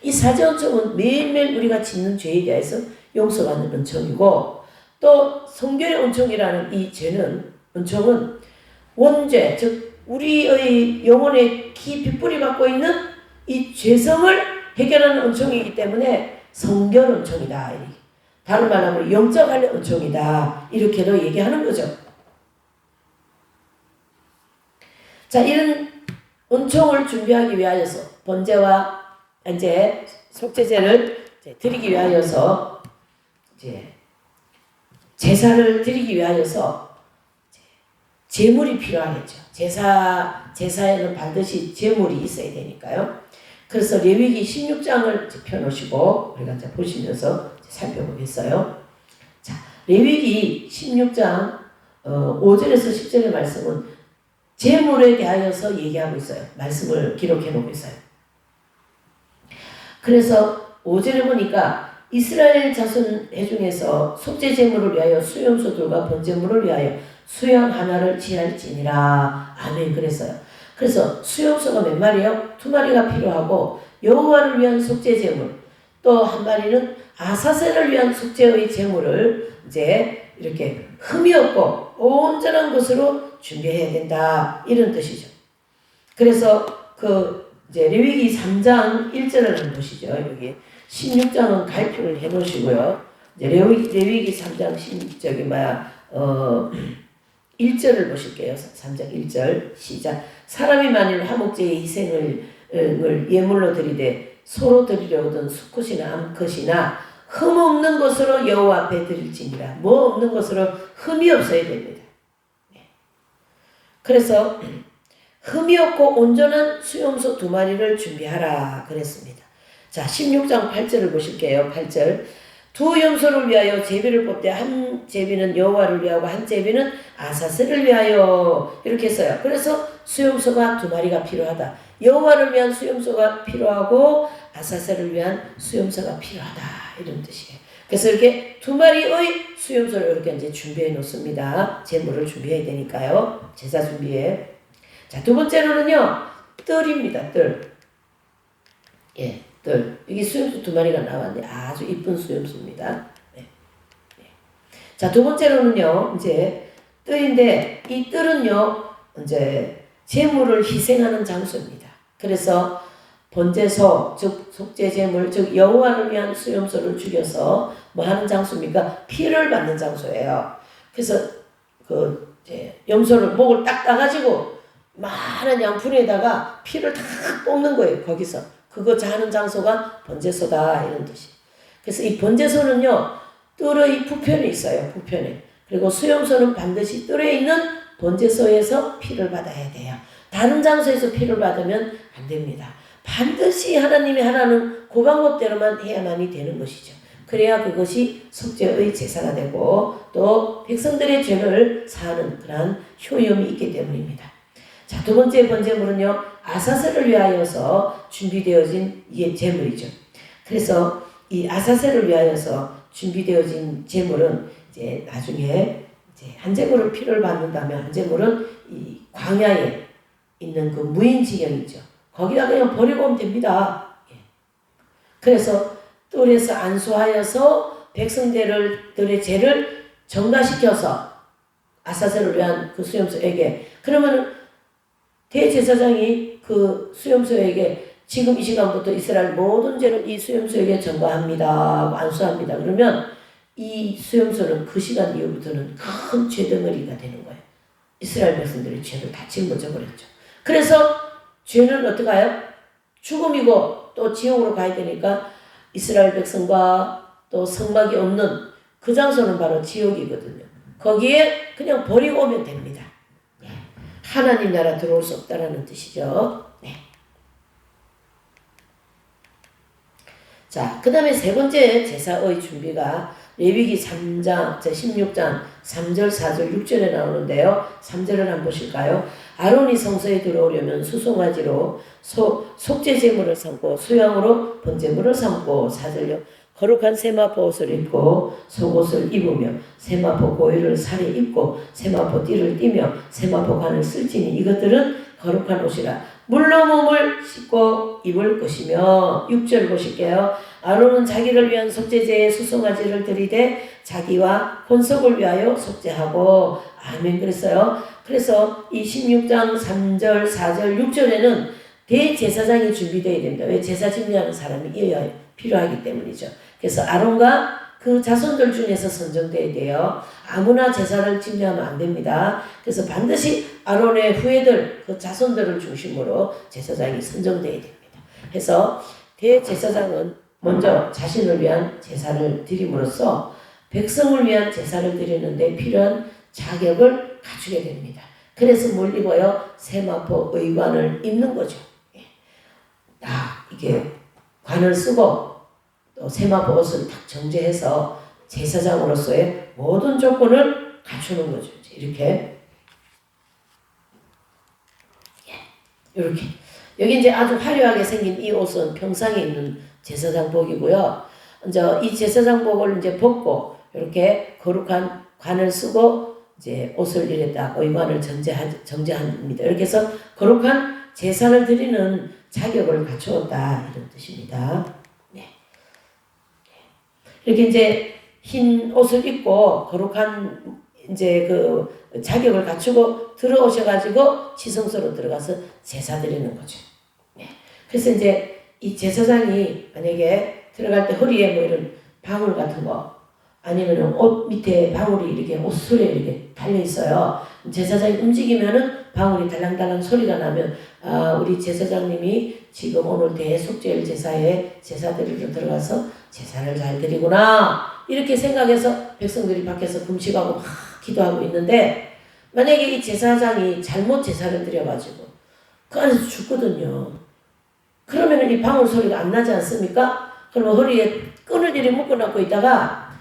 이 사죄 은총은 매일매일 우리가 짓는 죄에 대해서 용서받는 은총이고 또 성결의 은총이라는 이 죄는 은총은 원죄 즉 우리의 영혼에 깊이 뿌리 박고 있는 이 죄성을 해결하는 은총이기 때문에 성결 은총이다. 다른 말하면 영적 관련 은총이다. 이렇게도 얘기하는 거죠. 자, 이런 은총을 준비하기 위하여서 번제와 이제 속죄제를 드리기 위하여서 이제 제사를 드리기 위하여서 제물이 필요하겠죠. 제사에는 반드시 제물이 있어야 되니까요. 그래서 레위기 16장을 펴놓으시고 우리가 이제 보시면서 살펴보겠어요. 자, 레위기 16장 5절에서 10절의 말씀은 제물에 대하여서 얘기하고 있어요. 말씀을 기록해 놓고 있어요. 그래서 5절에 보니까 이스라엘 자손 중에서 속죄 제물을 위하여 수염소들과 번제물을 위하여 수염 하나를 지할지니라. 아멘. 그랬어요. 그래서 수염소가 몇 마리요? 2마리가 필요하고 여호와를 위한 속죄 제물 또 한 마리는 아사셀을 위한 속죄의 제물을 이제 이렇게 흠이 없고 온전한 것으로 준비해야 된다 이런 뜻이죠. 그래서 그 이제 레위기 3장 1절을 한번 보시죠. 여기 16장은 발표를 해 놓으시고요. 이제 레위기 3장 1절을 보실게요. 3장 1절 시작. 사람이 만일 화목제의 희생을 예물로 드리되 소로 드리려거든 수컷이나 암컷이나 흠 없는 것으로 여호와 앞에 드릴지니라. 뭐 없는 것으로 흠이 없어야 됩니다. 그래서 흠이 없고 온전한 수염소 2마리를 준비하라 그랬습니다. 자, 16장 8절을 보실게요. 8절. 2 염소를 위하여 제비를 뽑되 한 제비는 여호와를 위하고 한 제비는 아사셀을 위하여 이렇게 했어요. 그래서 수염소가 2마리가 필요하다. 여호와를 위한 수염소가 필요하고 아사셀을 위한 수염소가 필요하다 이런 뜻이에요. 그래서 이렇게 2마리의 수염소를 이렇게 이제 준비해 놓습니다. 제물을 준비해야 되니까요. 제사 준비해. 자, 두 번째로는요 뜰입니다. 뜰. 예. 뜰. 여기 수염소 2마리가 나왔는데 아주 이쁜 수염소입니다. 네. 네. 자, 두 번째로는요, 이제 뜰인데 이 뜰은요, 이제 제물을 희생하는 장소입니다. 그래서 번제소, 즉 속죄제물, 즉 여호와를 위한 수염소를 죽여서 뭐 하는 장소입니까? 피를 받는 장소예요. 그래서 그 이제 염소를 목을 딱 따가지고 많은 양푼에다가 피를 다 뽑는 거예요. 거기서. 그거 자는 장소가 번제소다 이런 뜻이. 그래서 이 번제소는요, 뜰의 부편이 있어요. 부편에. 그리고 수용소는 반드시 뜰에 있는 번제소에서 피를 받아야 돼요. 다른 장소에서 피를 받으면 안 됩니다. 반드시 하나님이 하라는 그 방법대로만 해야만이 되는 것이죠. 그래야 그것이 속죄의 제사가 되고 또 백성들의 죄를 사하는 그러한 효용이 있기 때문입니다. 자, 두 번째 번제물은요, 아사셀을 위하여서 준비되어진 제물이죠. 그래서 이 아사셀을 위하여서 준비되어진 제물은 이제 나중에 이제 한 제물은 피를 받는다면 한 제물은 이 광야에 있는 그 무인지경이죠. 거기다 그냥 버리고 오면 됩니다. 예. 그래서 뜰에서 안수하여서 백성들의 죄를 정가시켜서 아사셀을 위한 그 수염소에게, 그러면 대제사장이 그 수염소에게 지금 이 시간부터 이스라엘 모든 죄를 이 수염소에게 전가합니다. 안수합니다. 그러면 이 수염소는 그 시간 이후부터는 큰 죄덩어리가 되는 거예요. 이스라엘 백성들의 죄를 다 짊어져버렸죠. 그래서 죄는 어떡해요? 죽음이고 또 지옥으로 가야 되니까 이스라엘 백성과 또 성막이 없는 그 장소는 바로 지옥이거든요. 거기에 그냥 버리고 오면 됩니다. 네. 하나님 나라 들어올 수 없다라는 뜻이죠. 네. 자, 그 다음에 세 번째 제사의 준비가 레위기 3장, 16장 3절, 4절, 6절에 나오는데요. 3절을 한번 보실까요? 아론이 성소에 들어오려면 수송아지로 속죄 제물을 삼고 수양으로 번제물을 삼고 4절요. 거룩한 세마포 옷을 입고 속옷을 입으며 세마포 고유를 살에 입고 세마포 띠를 띠며 세마포 관을 쓸지니 이것들은 거룩한 옷이라. 물로 몸을 씻고 입을 것이며 6절 보실게요. 아론은 자기를 위한 속죄제에 수송아지를 들이되 자기와 혼속을 위하여 속죄하고 아멘 그랬어요. 그래서 이 16장 3절 4절 6절에는 대제사장이 준비되어야 됩니다. 왜? 제사 집례하는 사람이 필요하기 때문이죠. 그래서 아론과 그 자손들 중에서 선정되어야 돼요. 아무나 제사를 집례하면 안 됩니다. 그래서 반드시 아론의 후예들, 그 자손들을 중심으로 제사장이 선정되어야 됩니다. 그래서 대제사장은 먼저 자신을 위한 제사를 드림으로써 백성을 위한 제사를 드리는데 필요한 자격을 갖추게 됩니다. 그래서 뭘 입어요? 세마포 의관을 입는 거죠. 이게 관을 쓰고 또 세마포 옷을 딱 정제해서 제사장으로서의 모든 조건을 갖추는 거죠. 이렇게 이렇게 여기 이제 아주 화려하게 생긴 이 옷은 평상에 있는 제사장복이고요. 이제 이 제사장복을 이제 벗고 이렇게 거룩한 관을 쓰고 이제 옷을 이랬다 의관을 정제합니다. 이렇게 해서 거룩한 제사를 드리는 자격을 갖추었다 이런 뜻입니다. 네. 이렇게 이제 흰 옷을 입고 거룩한 이제 그 자격을 갖추고 들어오셔가지고 지성소로 들어가서 제사 드리는 거죠. 네. 그래서 이제 이 제사장이 만약에 들어갈 때 허리에 뭐 이런 방울 같은 거 아니면 옷 밑에 방울이 이렇게 옷술에 이렇게 달려 있어요. 제사장이 움직이면은 방울이 달랑달랑 소리가 나면 우리 제사장님이 지금 오늘 대속죄일 제사에 제사 드리러 들어가서 제사를 잘 드리구나 이렇게 생각해서 백성들이 밖에서 금식하고 막 기도하고 있는데 만약에 이 제사장이 잘못 제사를 드려가지고 그 안에서 죽거든요. 그러면 이 방울 소리가 안 나지 않습니까? 그러면 허리에 끈을 이렇게 묶어놓고 있다가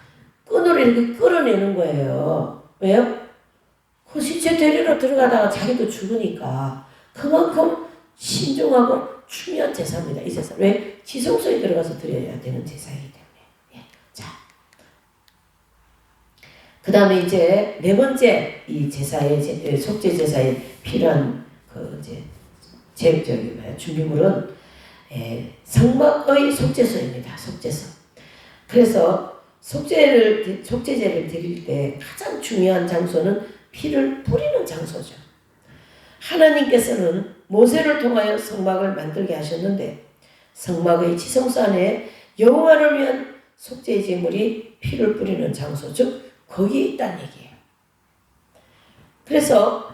끈으로 이렇게 끌어내는 거예요. 왜요? 그 시체 데리러 들어가다가 자기도 죽으니까 그만큼 신중하고 중요한 제사입니다. 이 제사. 왜? 지성소에 들어가서 드려야 되는 제사이기 때문에. 예. 자. 그 다음에 이제 네 번째 이 제사의 속죄 제사에 필요한 그 이제 준비물은 성막의 속죄소입니다. 속죄소. 그래서 속죄제를 드릴 때 가장 중요한 장소는 피를 뿌리는 장소죠. 하나님께서는 모세를 통하여 성막을 만들게 하셨는데 성막의 지성소 안에 여호와를 위한 속죄 제물이 피를 뿌리는 장소, 즉 거기에 있다는 얘기예요. 그래서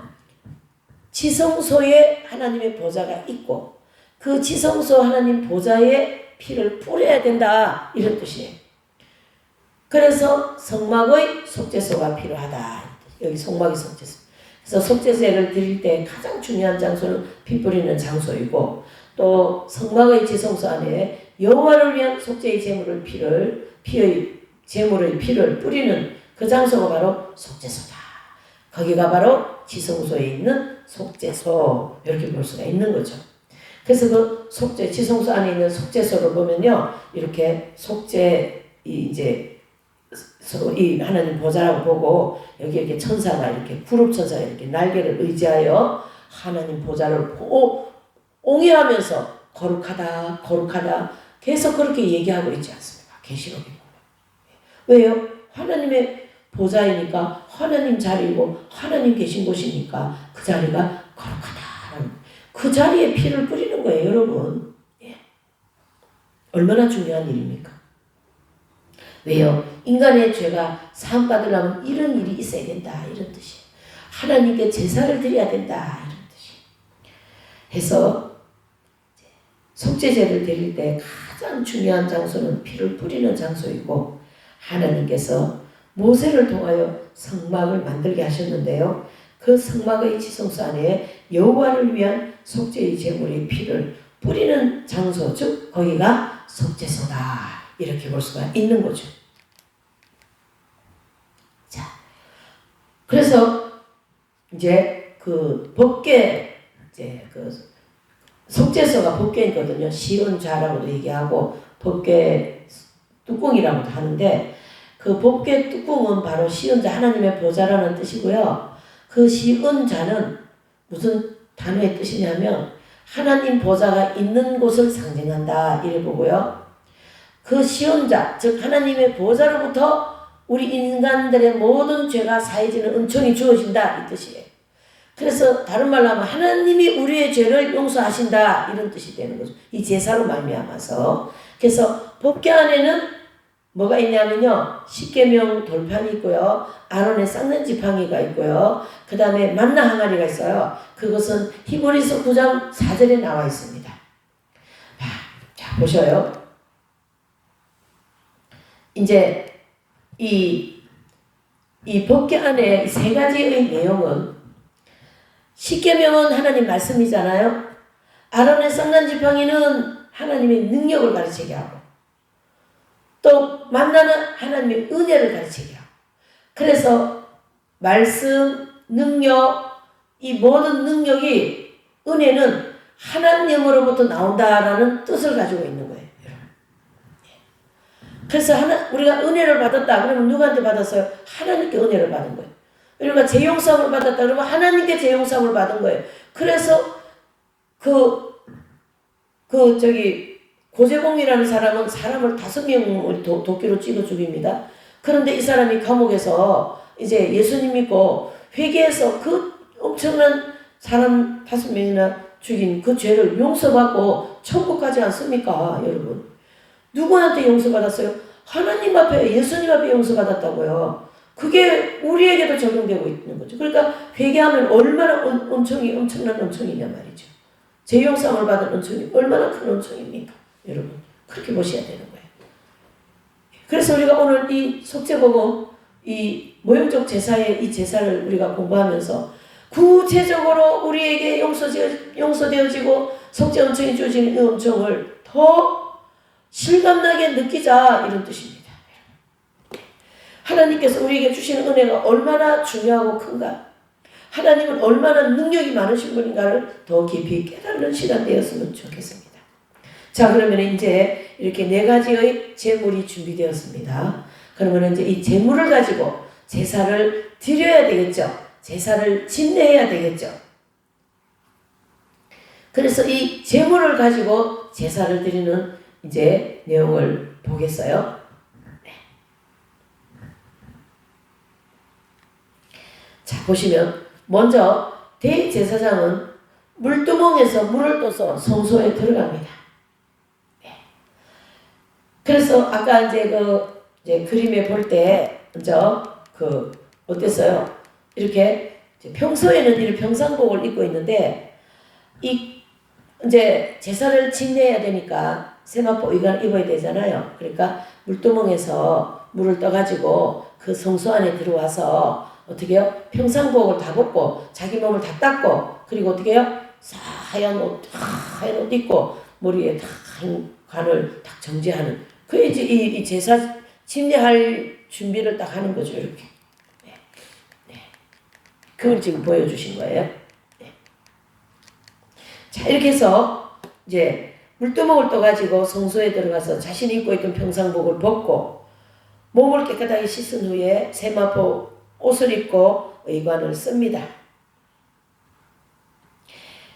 지성소에 하나님의 보좌가 있고 그 지성소 하나님 보좌에 피를 뿌려야 된다 이런 뜻이에요. 그래서 성막의 속죄소가 필요하다. 여기 성막의 속죄소. 그래서 속죄제를 드릴 때 가장 중요한 장소는 피 뿌리는 장소이고, 또 성막의 지성소 안에 여호와를 위한 속죄의 제물의 피를 뿌리는 그 장소가 바로 속죄소다. 거기가 바로 지성소에 있는 속죄소, 이렇게 볼 수가 있는 거죠. 그래서 그 지성소 안에 있는 속죄소를 보면요, 이렇게 이 하나님 보좌라고 보고, 여기 이렇게 천사가 이렇게 구름 천사가 이렇게 날개를 의지하여 하나님 보좌를 옹이하면서 거룩하다, 거룩하다 계속 그렇게 얘기하고 있지 않습니까? 계시록에 보면. 왜요? 하나님의 보좌이니까, 하나님 자리고 하나님 계신 곳이니까 그 자리가 거룩하다라는, 그 자리에 피를 뿌리는 거예요, 여러분. 예. 얼마나 중요한 일입니까? 왜요? 인간의 죄가 사함받으려면 이런 일이 있어야 된다, 이런 뜻이에요. 하나님께 제사를 드려야 된다, 이런 뜻이에요. 해서 속죄제를 드릴 때 가장 중요한 장소는 피를 뿌리는 장소이고, 하나님께서 모세를 통하여 성막을 만들게 하셨는데요, 그 성막의 지성소 안에 여호와를 위한 속죄의 제물의 피를 뿌리는 장소, 즉 거기가 속죄소다, 이렇게 볼 수가 있는 거죠. 자, 그래서 이제 그 법궤, 그 속죄소가 법궤이거든요. 시은좌라고도 얘기하고 법궤 뚜껑이라고도 하는데, 그 법궤 뚜껑은 바로 시은좌, 하나님의 보좌라는 뜻이고요. 그 시은좌는 무슨 단어의 뜻이냐면 하나님 보좌가 있는 곳을 상징한다, 이래 보고요. 그 시은좌, 즉 하나님의 보좌로부터 우리 인간들의 모든 죄가 사해지는 은총이 주어진다, 이 뜻이에요. 그래서 다른 말로 하면 하나님이 우리의 죄를 용서하신다, 이런 뜻이 되는 거죠. 이 제사로 말미암아서. 그래서 법궤 안에는 뭐가 있냐면요, 십계명 돌판이 있고요, 아론의 쌍난 지팡이가 있고요, 그 다음에 만나 항아리가 있어요. 그것은 히브리서 9장 4절에 나와 있습니다. 자, 보셔요. 이제 이 법궤 안에 이 세 가지의 내용은, 십계명은 하나님 말씀이잖아요. 아론의 쌍난 지팡이는 하나님의 능력을 가르치게 하고, 또 만나는 하나님의 은혜를 가르치게 하고, 그래서 말씀, 능력, 이 모든 능력이, 은혜는 하나님으로부터 나온다라는 뜻을 가지고 있는 거예요, 여러분. 그래서 우리가 은혜를 받았다 그러면 누구한테 받았어요? 하나님께 은혜를 받은 거예요. 우리가 재용sam을 받았다 그러면 하나님께 재용sam을 받은 거예요. 그래서 고재공이라는 사람은 사람을 5명을 도끼로 찍어 죽입니다. 그런데 이 사람이 감옥에서 이제 예수님 믿고 회개해서 그 엄청난 사람 5명이나 죽인 그 죄를 용서받고 천국 가지 않습니까, 여러분? 누구한테 용서받았어요? 하나님 앞에, 예수님 앞에 용서받았다고요. 그게 우리에게도 적용되고 있는 거죠. 그러니까 회개하면 얼마나 엄청난 은총이냐 말이죠. 재용sam을 받은 은총이 얼마나 큰 은총입니까, 여러분? 그렇게 보셔야 되는 거예요. 그래서 우리가 오늘 이 속죄복음, 이 모형적 제사의 이 제사를 우리가 공부하면서 구체적으로 우리에게 용서되어지고 속죄 은총이 주어지는 이 은총을 더 실감나게 느끼자, 이런 뜻입니다. 하나님께서 우리에게 주시는 은혜가 얼마나 중요하고 큰가, 하나님은 얼마나 능력이 많으신 분인가를 더 깊이 깨닫는 시간 되었으면 좋겠습니다. 자, 그러면 이제 이렇게 4가지의 제물이 준비되었습니다. 그러면 이제 이 제물을 가지고 제사를 드려야 되겠죠. 제사를 진내해야 되겠죠. 그래서 이 제물을 가지고 제사를 드리는 이제 내용을 보겠어요. 네. 자, 보시면 먼저 대제사장은 물두멍에서 물을 떠서 성소에 들어갑니다. 네. 그래서 아까 이제 그림에 볼 때 먼저 어땠어요? 이렇게 평소에는 이런 평상복을 입고 있는데, 이제 제사를 지내야 되니까 세마포 의관을 입어야 되잖아요. 그러니까 물두멍에서 물을 떠가지고 그 성소 안에 들어와서 어떻게 해요? 평상복을 다 벗고 자기 몸을 다 닦고 그리고 어떻게 해요? 하얀 옷 입고 머리에 다 관을 딱 정제하는 그 이제 이 제사 침례할 준비를 딱 하는 거죠. 이렇게. 네. 네. 그걸 지금 보여주신 거예요. 네. 자, 이렇게 해서 이제 물두멍을 떠가지고 성소에 들어가서 자신이 입고 있던 평상복을 벗고 몸을 깨끗하게 씻은 후에 세마포 옷을 입고 의관을 씁니다.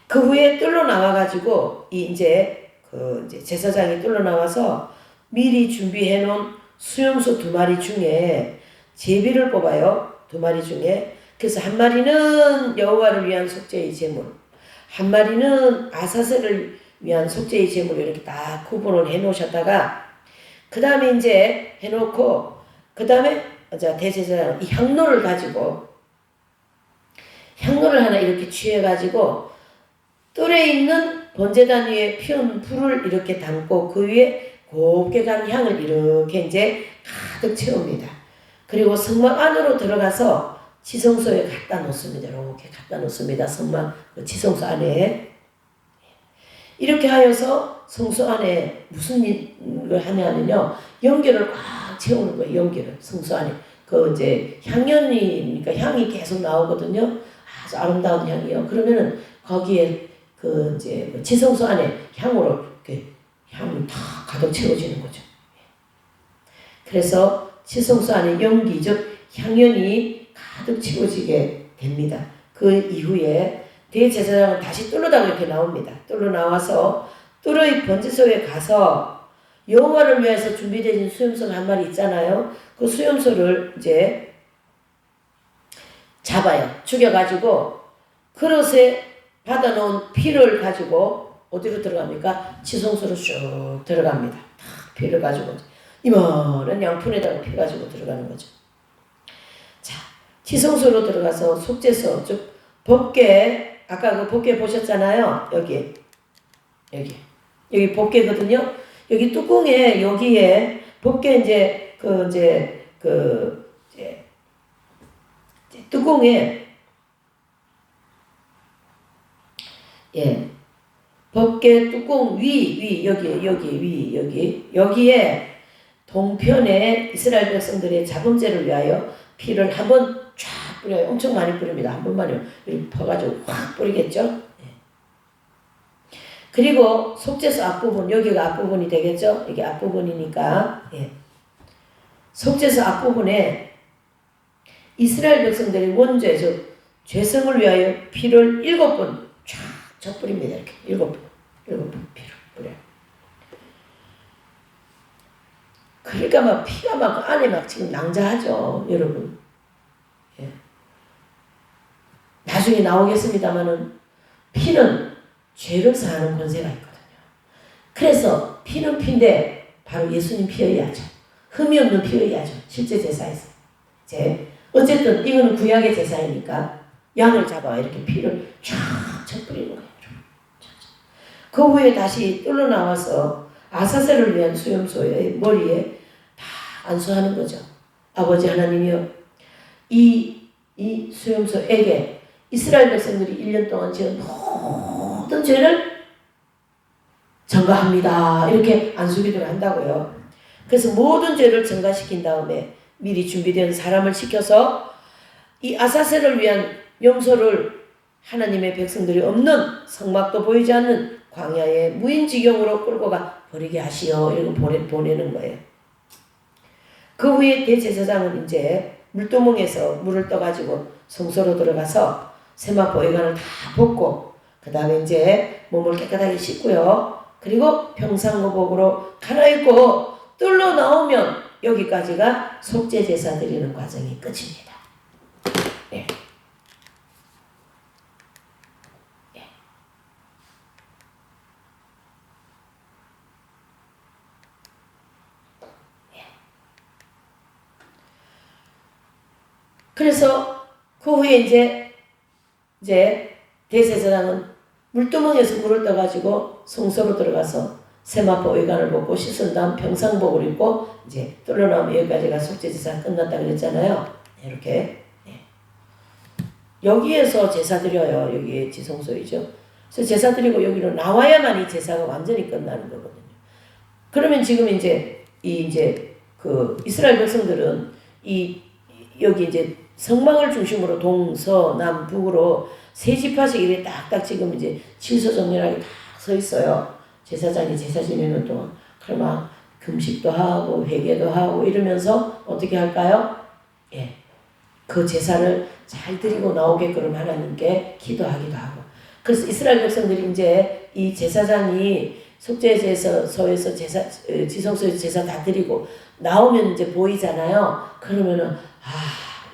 그 후에 뜰로 나와가지고 이제 제사장이 뜰로 나와서 미리 준비해 놓은 수염소 2마리 중에 제비를 뽑아요. 2마리 중에. 그래서 한 마리는 여호와를 위한 속죄의 제물, 한 마리는 아사셀을 위한 속죄의 제물을 이렇게 딱 구분을 해 놓으셨다가 그 다음에 이제 해놓고 그 다음에 대제사장은 이 향로를 가지고 향로를 하나 이렇게 취해가지고 뜰에 있는 번제단 위에 피운 불을 이렇게 담고 그 위에 곱게 간 향을 이렇게 이제 가득 채웁니다. 그리고 성막 안으로 들어가서 지성소에 갖다 놓습니다. 이렇게 갖다 놓습니다. 성막 그 지성소 안에. 이렇게 하여서 성소 안에 무슨 일을 하냐면요. 연기를 꽉 채우는 거예요. 연기를 성소 안에. 그 이제 향연이니까 향이 계속 나오거든요. 아주 아름다운 향이요. 그러면은 거기에 그 이제 지성소 안에 향으로 이렇게 향이 다 가득 채워지는 거죠. 그래서 지성소 안에 연기 즉 향연이 가득 채워지게 됩니다. 그 이후에 대제사장은 다시 뜰로다가 이렇게 나옵니다. 뜰로 나와서 뜰의 번제소에 가서 여호와를 위해서 준비되어 수염소 한 마리 있잖아요. 그 수염소를 이제 잡아요. 죽여가지고 그릇에 받아놓은 피를 가지고 어디로 들어갑니까? 지성소로 쭉 들어갑니다. 다 피를 가지고 이만한 양푼에다가 피 가지고 들어가는 거죠. 자, 지성소로 들어가서 속죄소 즉 법궤 아까 그 법궤 보셨잖아요. 여기 법궤거든요. 여기 뚜껑에 여기에 법궤 이제 뚜껑에 법궤 뚜껑 여기에 동편에 이스라엘 백성들의 자범죄를 위하여 피를 한번 쫙 뿌려요. 엄청 많이 뿌립니다. 한 번만요. 이렇게 퍼가지고 확 뿌리겠죠. 그리고 속죄소 앞부분 여기가 앞부분이 되겠죠. 이게 앞부분이니까 속죄소 앞부분에 이스라엘 백성들의 원죄 즉 죄성을 위하여 피를 7번 쫙 젖뿌립니다. 이렇게 7번 피를 뿌려요. 그러니까 막 피가 막 안에 막 지금 낭자하죠, 여러분. 나중에 나오겠습니다만은 피는 죄를 사하는 권세가 있거든요. 그래서 피는 피인데 바로 예수님 피여야죠. 흠이 없는 피여야죠. 실제 제사에서. 어쨌든 이거는 구약의 제사이니까 양을 잡아 이렇게 피를 쫙 쳐뿌리는 거예요. 그 후에 다시 뜰로 나와서 아사셀을 위한 수염소의 머리에 다 안수하는 거죠. 아버지 하나님이여 이 수염소에게 이스라엘 백성들이 1년 동안 지은 모든 죄를 전가합니다. 이렇게 안수기도를 한다고요. 그래서 모든 죄를 전가시킨 다음에 미리 준비된 사람을 시켜서 이 아사셀을 위한 용서를 하나님의 백성들이 없는 성막도 보이지 않는 광야의 무인지경으로 끌고 가 버리게 하시오. 이렇게 보내는 거예요. 그 후에 대제사장은 이제 물두멍에서 물을 떠가지고 성소로 들어가서 세마포 의관을 다 벗고 그 다음에 이제 몸을 깨끗하게 씻고요. 그리고 평상의복으로 갈아입고 뜰로 나오면 여기까지가 속죄 제사 드리는 과정이 끝입니다. 예. 예. 예. 그래서 그 후에 이제 대제사장은 물두멍에서 물을 떠가지고 성소로 들어가서 세마포 의관을 벗고 씻은 다음 평상복을 입고 이제 뚫려 나오면 여기까지가 속죄제사 끝났다 그랬잖아요. 이렇게 여기에서 제사 드려요. 여기 지성소이죠. 그래서 제사 드리고 여기로 나와야만 이 제사가 완전히 끝나는 거거든요. 그러면 지금 이제 그 이스라엘 백성들은 여기 이제 성막을 중심으로 동서남북으로 세 지파씩 이렇게 딱딱 지금 이제 질서정연하게 딱 서 있어요. 제사장이 제사 지내는 동안. 그러면 금식도 하고 회개도 하고 이러면서 어떻게 할까요? 예, 그 제사를 잘 드리고 나오게끔 하나님께 기도하기도 하고. 그래서 이스라엘 백성들이 이제 이 제사장이 속죄제사소에서 지성소에서 제사 다 드리고 나오면 이제 보이잖아요. 그러면은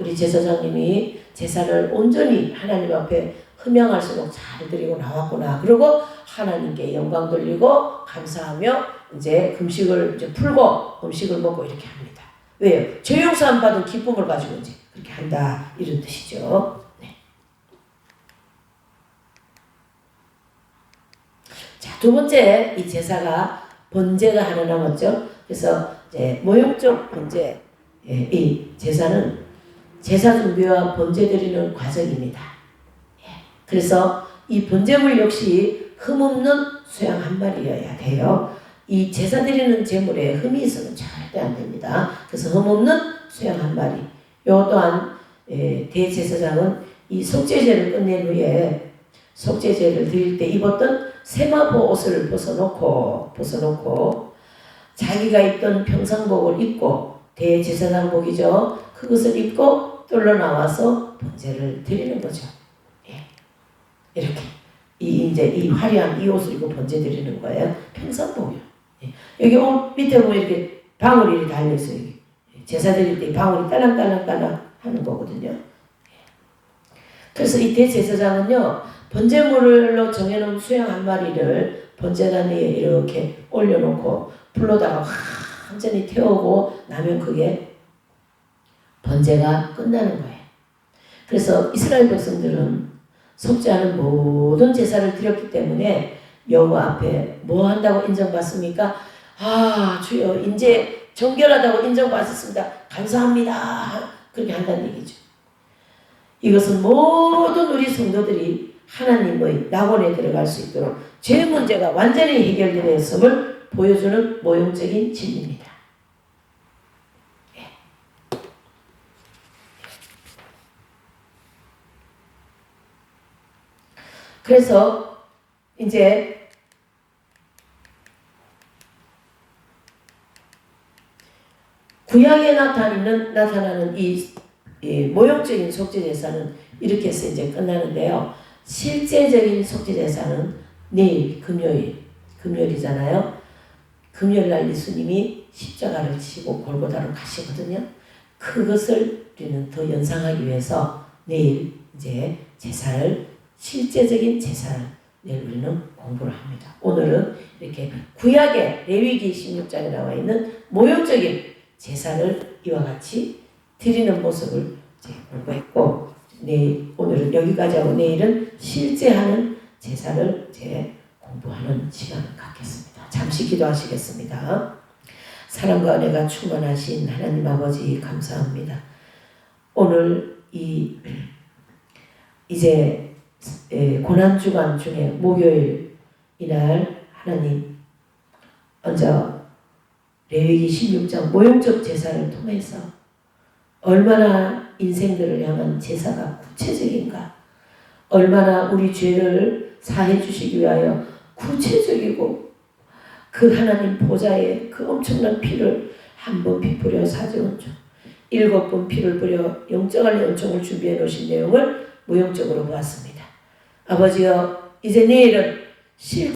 우리 제사장님이 제사를 온전히 하나님 앞에 흠양할수록 잘 드리고 나왔구나. 그리고 하나님께 영광 돌리고 감사하며 이제 금식을 이제 풀고 음식을 먹고 이렇게 합니다. 왜요? 죄 용서함 받은 기쁨을 가지고 이제 그렇게 한다 이런 뜻이죠. 네. 자, 두 번째 이 제사가 번제가 하나 남았죠. 그래서 이제 모형적 번제, 이 제사는 제사 준비와 번제 드리는 과정입니다. 그래서 이 번제물 역시 흠없는 수양 한 마리여야 돼요. 이 제사 드리는 제물에 흠이 있으면 절대 안 됩니다. 그래서 흠없는 수양 한 마리. 요 또한 대제사장은 이 속죄제를 끝낸 후에 속죄제를 드릴 때 입었던 세마포 옷을 벗어놓고 자기가 입던 평상복을 입고 대제사장복이죠. 그것을 입고 뚫러 나와서 번제를 드리는 거죠. 이렇게 이 화려한 이 옷을 입고 번제 드리는 거예요. 평상복이요. 여기 옷 밑에 보면 이렇게 방울이 달려 있어요. 제사 드릴 때 방울이 딸랑딸랑 하는 거거든요. 그래서 이 대제사장은요, 번제물로 정해놓은 수양 한 마리를 번제단 위에 이렇게 올려놓고 불로다가 완전히 태우고 나면 그게 번제가 끝나는 거예요. 그래서 이스라엘 백성들은 속죄하는 모든 제사를 드렸기 때문에 여호와 앞에 뭐 한다고 인정받습니까? 주여 이제 정결하다고 인정받았습니다. 감사합니다. 그렇게 한다는 얘기죠. 이것은 모든 우리 성도들이 하나님의 낙원에 들어갈 수 있도록 죄 문제가 완전히 해결되었음을 보여주는 모형적인 진리입니다. 그래서 이제 구약에 나타나는 이 모형적인 속죄제사는 이렇게 해서 이제 끝나는데요. 실제적인 속죄제사는 내일 금요일이잖아요. 금요일날 예수님이 십자가를 지고 골고다로 가시거든요. 그것을 우리는 더 연상하기 위해서 내일 이제 실제적인 제사를 내일 우리는 공부를 합니다. 오늘은 이렇게 구약의 레위기 16장에 나와 있는 모형적인 제사를 이와 같이 드리는 모습을 공부했고, 오늘은 여기까지 하고 내일은 실제 하는 제사를 공부하는 시간을 갖겠습니다. 잠시 기도하시겠습니다. 사랑과 은혜가 충만하신 하나님 아버지 감사합니다. 오늘 이제 고난주간 중에 목요일 이날 하나님 먼저 레위기 16장 모형적 제사를 통해서 얼마나 인생들을 향한 제사가 구체적인가, 얼마나 우리 죄를 사해 주시기 위하여 구체적이고 그 하나님 보좌에 그 엄청난 피를 한 번 피 뿌려 사제원종 7번 피를 뿌려 영적할 연총을 준비해 놓으신 내용을 모형적으로 보았습니다. 아버지여, 이제 내일은